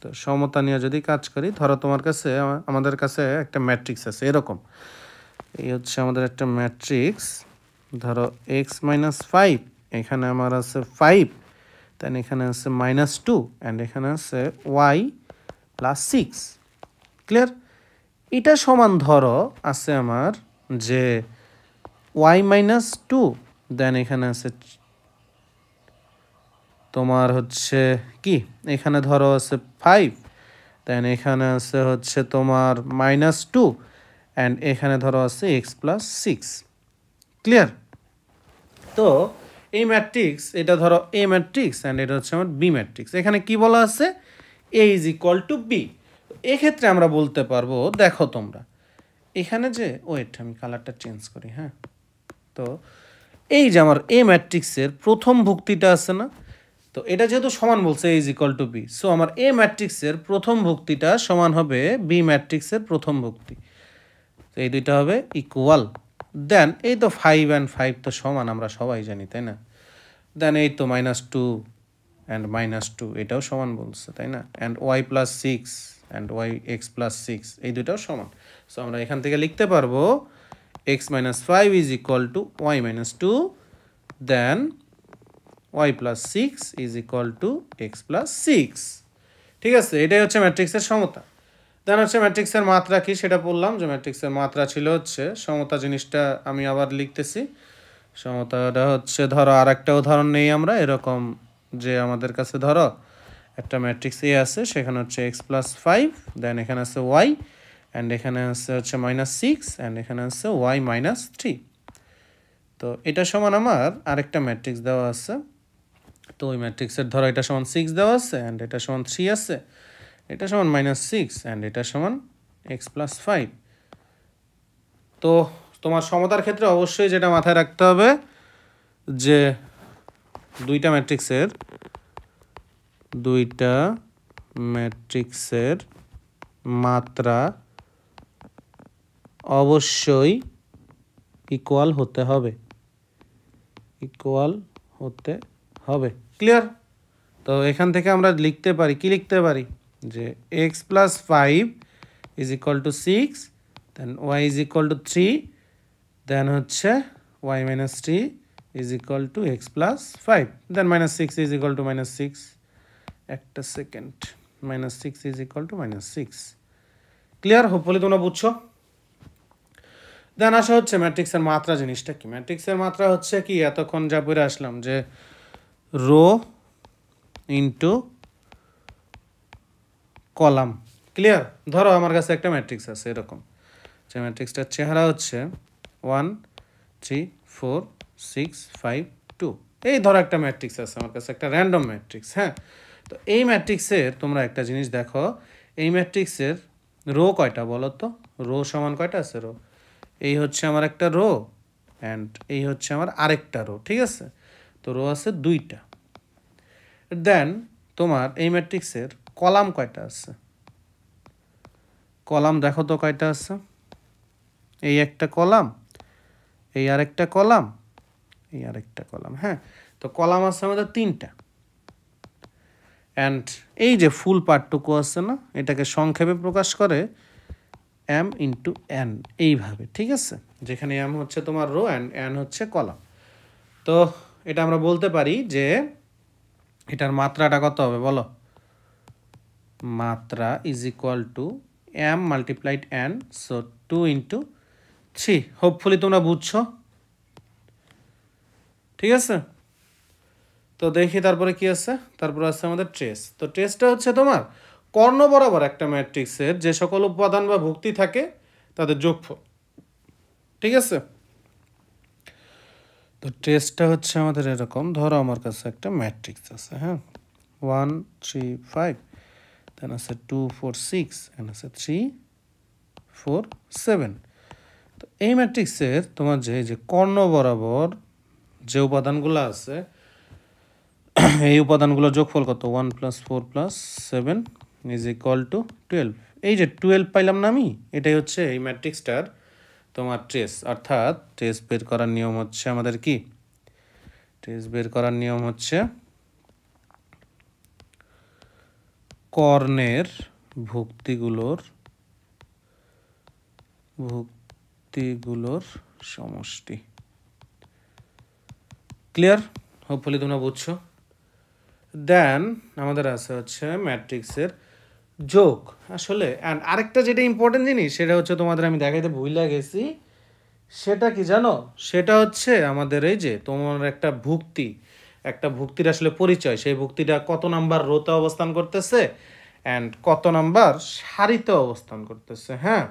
তো সমতা নিয়ে যদি কাজ করি, ধরো তোমার কাছে আমাদের কাছে একটা ম্যাট্রিক্স আছে এরকম, এই হচ্ছে আমাদের একটা ম্যাট্রিক্স, ধরো x-5, এখানে আমার আছে 5, দেন এখানে আছে -2, অ্যান্ড এখানে আছে y+6, ক্লিয়ার। এটা সমান ধরো আছে আমার যে y-2, দেন এখানে আছে তোমার হচ্ছে কি, এখানে ধরো আছে 5, দেন এখানে আছে হচ্ছে তোমার -2, অ্যান্ড এখানে ধরো আছে x+6, ক্লিয়ার। তো এই ম্যাট্রিক্স, এটা ধরো এ ম্যাট্রিক্স অ্যান্ড এটা হচ্ছে আমার বি ম্যাট্রিক্স। এখানে কি বলা আছে, a = b। এক্ষেত্রে আমরা বলতে পারবো, দেখো তোমরা এখানে যে ওয়েট আমি কালারটা চেঞ্জ করি, হ্যাঁ। তো এই যে আমার এ ম্যাট্রিক্সের প্রথম ভুক্তিটা আছে না, তো এটা যেহেতু সমান বলছে a = b, সো আমার এ ম্যাট্রিক্সের প্রথম ভুক্তিটা সমান হবে বি ম্যাট্রিক্সের প্রথম ভুক্তি, তো এই দুইটা হবে ইকুয়াল। দেন এই তো 5 অ্যান্ড 5 তো সমান, আমরা সবাই জানি, তাই না। দেন এই তো -2 অ্যান্ড -2 এটাও সমান বলছে, তাই না। অ্যান্ড y+6 অ্যান্ড x+6 এই দুটাও সমান। সো আমরা এখান থেকে লিখতে পারবো x-5 = y-2, দেন y+6 x+6, ঠিক আছে। এটাই হচ্ছে ম্যাট্রিক্সের সমতা। দেন হচ্ছে ম্যাট্রিক্সের মাত্রা কি সেটা বললাম, যে ম্যাট্রিক্সের মাত্রা ছিল হচ্ছে সমতা জিনিসটা, আমি আবার লিখতেছি। সমতাটা হচ্ছে, ধরো আর একটা উদাহরণ নেই আমরা, এরকম যে আমাদের কাছে ধরো একটা ম্যাট্রিক্স এ আছে, সেখানে হচ্ছে x+5, দেন এখানে আছে y, অ্যান্ড এখানে আছে হচ্ছে -6, অ্যান্ড এখানে আছে y-3। তো এটা সমান আমার আরেকটা ম্যাট্রিক্স দেওয়া আছে, তো ওই ম্যাট্রিক্সের ধরো এটা সমান 6 দেওয়া আছে, অ্যান্ড এটা সমান 3 আছে, এটা সমান -6, অ্যান্ড এটা সমান x+5। তো তোমার সমতার ক্ষেত্রে অবশ্যই যেটা মাথায় রাখতে হবে যে দুইটা ম্যাট্রিক্সের মাত্রা অবশ্যই ইকুয়াল হতে হবে, ক্লিয়ার। তো এখান থেকে আমরা লিখতে পারি, কি লিখতে পারি, যে X plus 5 is equal to 6, then Y is equal to 3, then হচ্ছে Y minus 3 is equal to X plus 5, then minus 6 is equal to minus 6, একটা second, minus 6 is equal to minus 6। Clear? Hopefully তোমরা বুঝছো। দেন আসা হচ্ছে ম্যাট্রিক্সের মাত্রা জিনিসটা কি। ম্যাট্রিক্সের মাত্রা হচ্ছে কি, এতক্ষণ যা পড়ে আসলাম যে রো ইন্টু কলাম। ক্লিয়ার? ধরো আমার কাছে একটা ম্যাট্রিক্স আছে এরকম, যে ম্যাট্রিক্সটার চেহারা হচ্ছে 1 3 4 6 5 2। এই ধরো একটা ম্যাট্রিক্স আছে আমার কাছে, একটা র্যান্ডম ম্যাট্রিক্স। হ্যাঁ, তো এই ম্যাট্রিক্সের তোমরা একটা জিনিস দেখো, এই ম্যাট্রিক্সের রো কয়টা বলো তো? রো সমান কয়টা আছে রো? এই হচ্ছে আমার একটা রো অ্যান্ড এই হচ্ছে আমার আরেকটা রো, ঠিক আছে? তো রো আছে 2টা। দেন তোমার এই ম্যাট্রিক্সের কলাম কয়টা আছে? কলাম দেখো তো কয়টা আছে। এই একটা কলাম, এই আরেকটা কলাম, এই আরেকটা কলাম। হ্যাঁ, তো কলাম আছে আমাদের 3টা। অ্যান্ড এই যে ফুল পার্টটুকু আছে না, এটাকে সংক্ষেপে প্রকাশ করে এম ইন্টু এন, এইভাবে, ঠিক আছে? যেখানে এম হচ্ছে তোমার রো অ্যান্ড এন হচ্ছে কলাম। তো এটা আমরা বলতে পারি যে এটার মাত্রাটা কত হবে বলো? মাত্রা is equal to M multiplied N, so 2 into 3। Hopefully তোমরা বুঝছো, ঠিক আছে? তো দেখি তারপরে কি আছে। তারপরে আছে আমাদের ট্রেস। তো ট্রেসটা হচ্ছে তোমার কর্ণ বরাবর একটা ম্যাট্রিক্সের যে সকল উপাদান বা ভুক্তি থাকে তাদের যোগফল, ঠিক আছে? তো ট্রেসটা হচ্ছে আমাদের এরকম, ধরো আমার কাছে একটা ম্যাট্রিক্স আছে, হ্যাঁ, 1 3 5, দেন আছে 2 4 6, এন্ড আছে 3 4 7। তো এই ম্যাট্রিক্সের তোমার যে কর্ণ বরাবর যে উপাদানগুলো আছে, এই উপাদানগুলোর যোগফল কত? 1 + 4 + 7 ইজ ইকুয়াল টু 12। এই যে 12 পাইলাম না আমি, এটাই হচ্ছে এই ম্যাট্রিক্সটার তোমার ট্রেস। অর্থাৎ ট্রেস বের করার নিয়ম হচ্ছে আমাদের কি? ট্রেস বের করার নিয়ম হচ্ছে কর্ণের ভুক্তিগুলোর সমষ্টি। ক্লিয়ার? হোপফুলি তোমরা বুঝছো। দেন আমাদের আছে হচ্ছে ম্যাট্রিক্সের যোগ। আসলে আরেকটা যেটা ইম্পর্টেন্ট জিনিস, সেটা হচ্ছে তোমাদের আমি দেখাইতে ভুলে গেছি। সেটা কি জানো? সেটা হচ্ছে আমাদের এই যে তোমার একটা ভুক্তির আসলে পরিচয়। সেই ভুক্তিটা কত নাম্বার রোতে অবস্থান করতেছে অ্যান্ড কত নাম্বার সারিতে অবস্থান করতেছে। হ্যাঁ,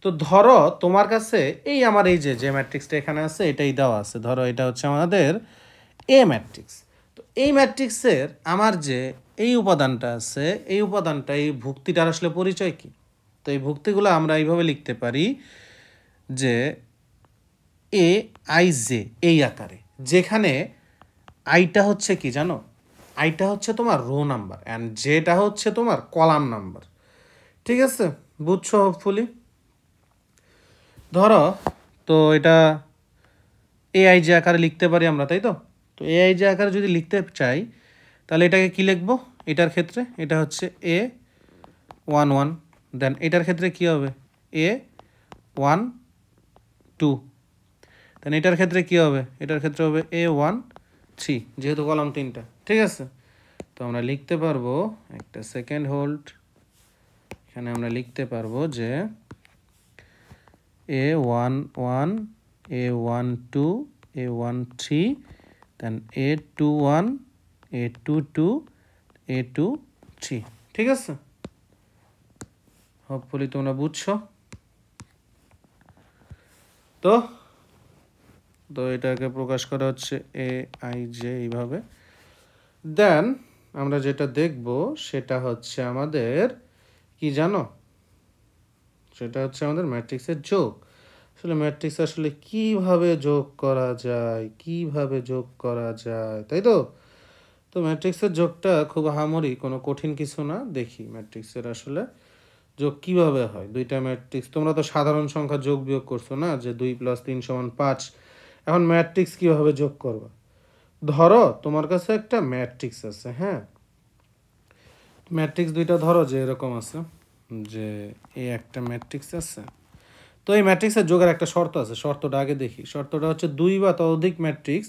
তো ধরো তোমার কাছে এই আমার এই যে ম্যাট্রিক্সটা এখানে আছে, এটাই দেওয়া আছে। ধরো এটা হচ্ছে আমাদের এ ম্যাট্রিক্স। তো এই ম্যাট্রিক্সের আমার যে এই উপাদানটা আছে, এই উপাদানটা, এই ভুক্তিটার আসলে পরিচয় কি? তো এই ভুক্তিগুলো আমরা এইভাবে লিখতে পারি যে এ আই জে, এই আকারে, যেখানে আইটা হচ্ছে কি জানো? আইটা হচ্ছে তোমার রো নাম্বার অ্যান্ড জেটা হচ্ছে তোমার কলাম নাম্বার, ঠিক আছে? বুঝছো হোপফুলি? ধরো তো এটা এআই যে আকারে লিখতে পারি আমরা, তাই তো? তো এআই যে আকারে যদি লিখতে চাই, তাহলে এটাকে কি লিখবো? এটার ক্ষেত্রে এটা হচ্ছে A11, দেন এটার ক্ষেত্রে কি হবে? A12, দেন এটার ক্ষেত্রে কি হবে? এটার ক্ষেত্রে হবে A13, যেহেতু কলাম 3টা, ঠিক আছে? তো আমরা লিখতে পারবো, একটা সেকেন্ড হোল্ড, এখানে আমরা লিখতে পারবো যে A11, A12, A13, দেন A21, A22, A23, ঠিক আছে? হোপফুলি তোমরা বুঝছো। তো এটাকে প্রকাশ করা হচ্ছে AIJ এইভাবে। দেন আমরা যেটা দেখব সেটা হচ্ছে আমাদের কি জানো? সেটা হচ্ছে আমাদের ম্যাট্রিক্সের যোগ। আসলে ম্যাট্রিক্স আসলে কিভাবে যোগ করা যায়, তাই তো? তো ম্যাট্রিক্সের যোগটা খুব আহামরি কোনো কঠিন কিছু না। দেখি ম্যাট্রিক্সের আসলে যোগ কিভাবে হয়। দুইটা ম্যাট্রিক্স, তোমরা তো সাধারণ সংখ্যা যোগ বিয়োগ করছো না, যে 2 + 3 = 5। এখন ম্যাট্রিক্স কিভাবে যোগ করবা? ধরো তোমার কাছে একটা ম্যাট্রিক্স আছে, হ্যাঁ, ম্যাট্রিক্স দুইটা ধরো যে এরকম আছে, যে এই একটা ম্যাট্রিক্স আছে। তো এই ম্যাট্রিক্সের যোগের একটা শর্ত আছে, শর্তটা আগে দেখি। শর্তটা হচ্ছে দুই বা ততোধিক ম্যাট্রিক্স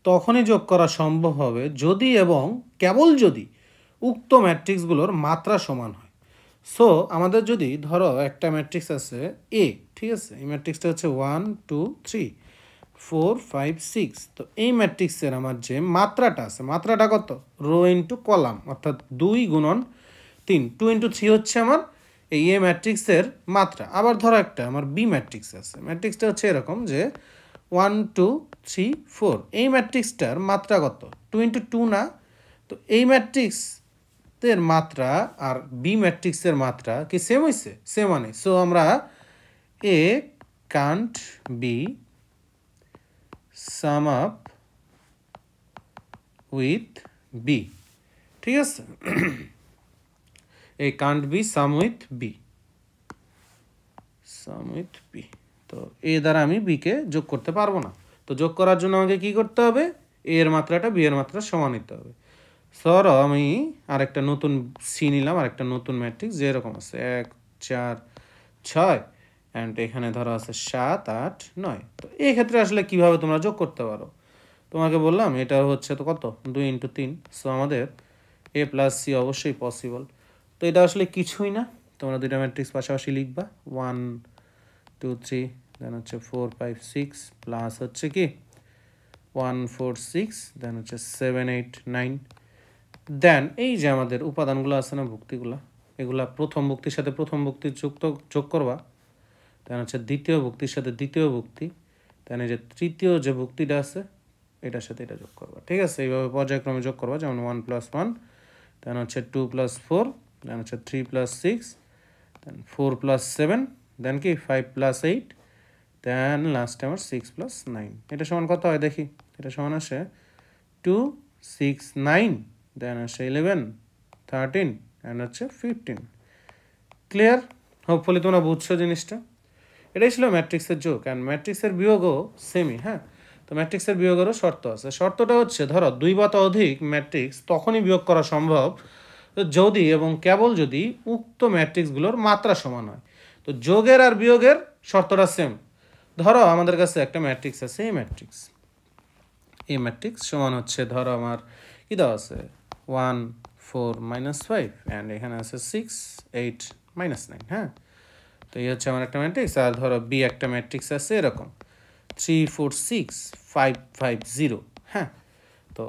তখনই যোগ করা সম্ভব হবে যদি এবং কেবল যদি উক্ত ম্যাট্রিক্সগুলোর মাত্রা সমান হয়। সো আমাদের যদি ধরো একটা ম্যাট্রিক্স আছে এ, ঠিক আছে, এই ম্যাট্রিক্সটা হচ্ছে 1 2 3 4 5 6। তো এই ম্যাট্রিক্সের আমার যে মাত্রাটা আছে, মাত্রাটা কত, রো ইন্টু কলাম, অর্থাৎ 2 গুণন 3, 2 ইন্টু 3 হচ্ছে আমার এই এ ম্যাট্রিক্সের মাত্রা। আবার ধরো একটা আমার বি ম্যাট্রিক্স আছে, ম্যাট্রিক্সটা হচ্ছে এরকম যে 1 2 3 4, এই ম্যাট্রিক্সটার মাত্রা কত, 2 ইন্টু 2 না। তো এই ম্যাট্রিক্সের মাত্রা আর বি ম্যাট্রিক্সের মাত্রা কি সেম হয়েছে, সেম মানে। সো আমরা A can't be sum up with B, ঠিক আছে, A can't be sum with B, sum with B. তো এ দ্বারা আমি বিকে যোগ করতে পারবো না। তো যোগ করার জন্য আমাকে কি করতে হবে, এ এর মাত্রাটা বি এর মাত্রা সমান নিতে হবে। ধরো আমি আরেকটা নতুন সি নিলাম, আরেকটা নতুন ম্যাট্রিক্স যে এরকম আছে 1 4 6 অ্যান্ড এখানে ধরো আছে 7 8 9। তো এই ক্ষেত্রে আসলে কিভাবে তোমরা যোগ করতে পারো, তোমাকে বললাম এটা হচ্ছে তো কত 2 ইন্টু 3। সো আমাদের এ প্লাস সি অবশ্যই পসিবল। তো এটা আসলে কিছুই না, তোমরা দুইটা ম্যাট্রিক্স পাশাপাশি লিখবা 1 2 3 দেন হচ্ছে 4 5 6 প্লাস হচ্ছে কি 1 4 6 দেন হচ্ছে 7 8 9। দেন এই যে আমাদের উপাদানগুলো আছে না, ভুক্তিগুলো, এগুলা প্রথম ভুক্তির সাথে প্রথম ভুক্তির যোগ করবা, দেন হচ্ছে দ্বিতীয় ভুক্তির সাথে দ্বিতীয় ভুক্তি, দেন এই যে তৃতীয় যে ভুক্তিটা আছে এটার সাথে এটা যোগ করবা, ঠিক আছে। এইভাবে পর্যায়ক্রমে যোগ করবা, যেমন 1 + 1, দেন হচ্ছে 2 + 4, দেন হচ্ছে 3 + 6, দেন 4 + 7, দেন কি 5 + 8, দেন লাস্টে আমার 6 + 9। এটা সমান কত হয় দেখি, এটা সমান আসে 2 6 9, দেন আসে 11 13 অ্যান্ড হচ্ছে 15। ক্লিয়ার? হোপফুলি তোমরা বুঝছো জিনিসটা। এটাই ছিল ম্যাট্রিক্সের যোগ, অ্যান্ড ম্যাট্রিক্সের বিয়োগও সেমই, হ্যাঁ। তো ম্যাট্রিক্সের বিয়োগেরও শর্ত আছে। শর্তটা হচ্ছে ধরো দুই বা ততোধিক ম্যাট্রিক্স তখনই বিয়োগ করা সম্ভব যদি এবং কেবল যদি উক্ত ম্যাট্রিক্সগুলোর মাত্রা সমান হয়। তো যোগের আর বিয়োগের শর্তটা সেম। ধরো আমাদের কাছে একটা ম্যাট্রিক্স আছে, এই ম্যাট্রিক্স সমান হচ্ছে ধরো আমার কি দেওয়া আছে 1 4 -5 অ্যান্ড এখানে আছে 6 8 -9, হ্যাঁ। তো এই হচ্ছে আমার একটা ম্যাট্রিক্স। আর ধরো বি একটা ম্যাট্রিক্স আছে এরকম 3 4 6 5 5 0, হ্যাঁ। তো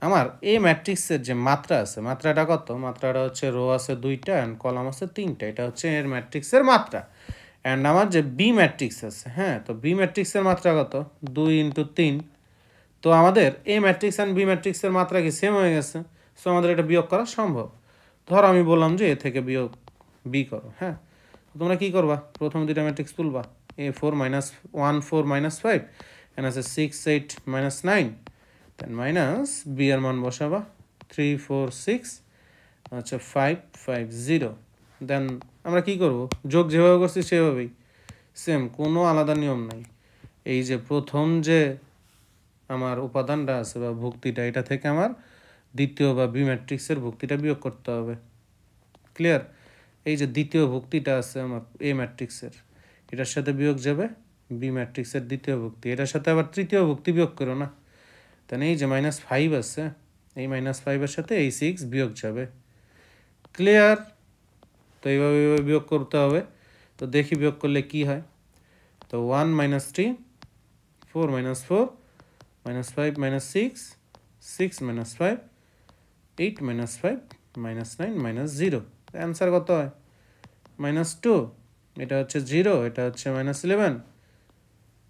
আমার এই ম্যাট্রিক্সের যে মাত্রা আছে, মাত্রাটা কত, মাত্রাটা হচ্ছে রো আছে 2টা অ্যান্ড কলাম আছে 3টা, এটা হচ্ছে এর ম্যাট্রিক্সের মাত্রা। অ্যান্ড আমার যে বি ম্যাট্রিক্স আছে, হ্যাঁ, তো বি ম্যাট্রিক্সের মাত্রা কত 2 ইন্টু 3। তো আমাদের এ ম্যাট্রিক্স অ্যান্ড বি ম্যাট্রিক্সের মাত্রা কি সেম হয়ে গেছে। সো আমাদের এটা বিয়োগ করা সম্ভব। ধরো আমি বললাম যে এ থেকে বিয়োগ বি করো, হ্যাঁ। তোমরা কি করবা, প্রথম দুইটা ম্যাট্রিক্স তুলবা, এ 4 -1 4 -5 এখানে আছে 6 8 -9, দেন মাইনাস বি এর মান বসাবা 3 4 6 আচ্ছা 5 5 0। দেন আমরা কি করব, যোগ যেভাবে করছি সেভাবেই সেম, কোনো আলাদা নিয়ম নাই। এই যে প্রথম যে আমার উপাদানটা আছে বা ভুক্তিটা, এটা থেকে আমার দ্বিতীয় বা বি ম্যাট্রিক্সের ভুক্তিটা বিয়োগ করতে হবে। ক্লিয়ার? এই যে দ্বিতীয় ভুক্তিটা আছে আমার এ ম্যাট্রিক্সের, এটার সাথে বিয়োগ যাবে বি ম্যাট্রিক্সের দ্বিতীয় ভুক্তি, এটার সাথে আবার তৃতীয় ভুক্তি বিয়োগ করো না। তাহলে এই যে -5 আছে, এই -5-এর সাথে এই 6 বিয়োগ যাবে। ক্লিয়ার? তো এইভাবে বিয়োগ করতে হবে। তো দেখি বিয়োগ করলে কি হয়। তো 1 - 3 4 - 4 -5 - 6 6 - 5 8 - 5 -9 -0। অ্যান্সার কত হয় -2। এটা হচ্ছে 0, এটা হচ্ছে -11।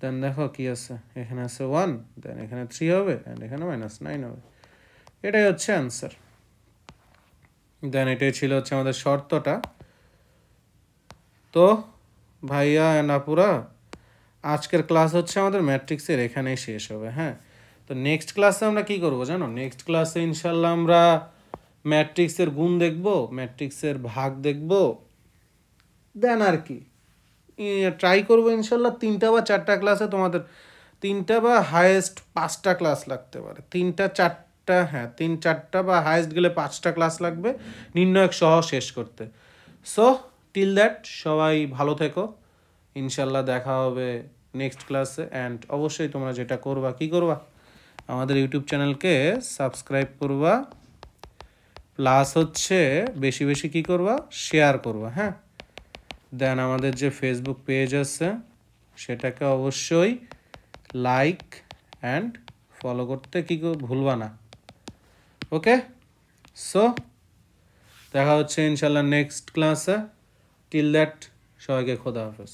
দেন দেখো কি আছে, এখানে আছে 1, দেন এখানে 3 হবে অ্যান্ড এখানে -9 হবে। এটাই হচ্ছে অ্যান্সার। দেন এটাই ছিল হচ্ছে আমাদের শর্তটা। তো ভাইয়া অ্যান্ড আপুরা, আজকের ক্লাস হচ্ছে আমাদের ম্যাট্রিক্সের এখানেই শেষ হবে, হ্যাঁ। তো নেক্সট ক্লাসে আমরা কি করব জানো, নেক্সট ক্লাসে ইনশাল্লাহ আমরা ম্যাট্রিক্সের গুণ দেখব, ম্যাট্রিক্সের ভাগ দেখব, দেন আর কি ট্রাই করবো ইনশাল্লাহ 3টা বা 4টা ক্লাসে তোমাদের 3টা বা হাইয়েস্ট 5টা ক্লাস লাগতে পারে, 3টা 4টা, হ্যাঁ 3-4টা বা হাইয়েস্ট গেলে 5টা ক্লাস লাগবে নির্ণায়ক সহ শেষ করতে। সো টিল দ্যাট সবাই ভালো থেকো, ইনশাল্লাহ দেখা হবে নেক্সট ক্লাসে। অ্যান্ড অবশ্যই তোমরা যেটা করবা, কি করবা, আমাদের ইউটিউব চ্যানেলকে সাবস্ক্রাইব করবা, প্লাস হচ্ছে বেশি বেশি কি করবা, শেয়ার করবা, হ্যাঁ। দেন আমাদের যে ফেসবুক পেজ আছে সেটাকে অবশ্যই লাইক অ্যান্ড ফলো করতে কি ভুলবা না। ওকে, সো দেখা হচ্ছে ইনশাল্লাহ নেক্সট ক্লাসে। টিল দ্যাট সবাইকে খোদা হাফেজ।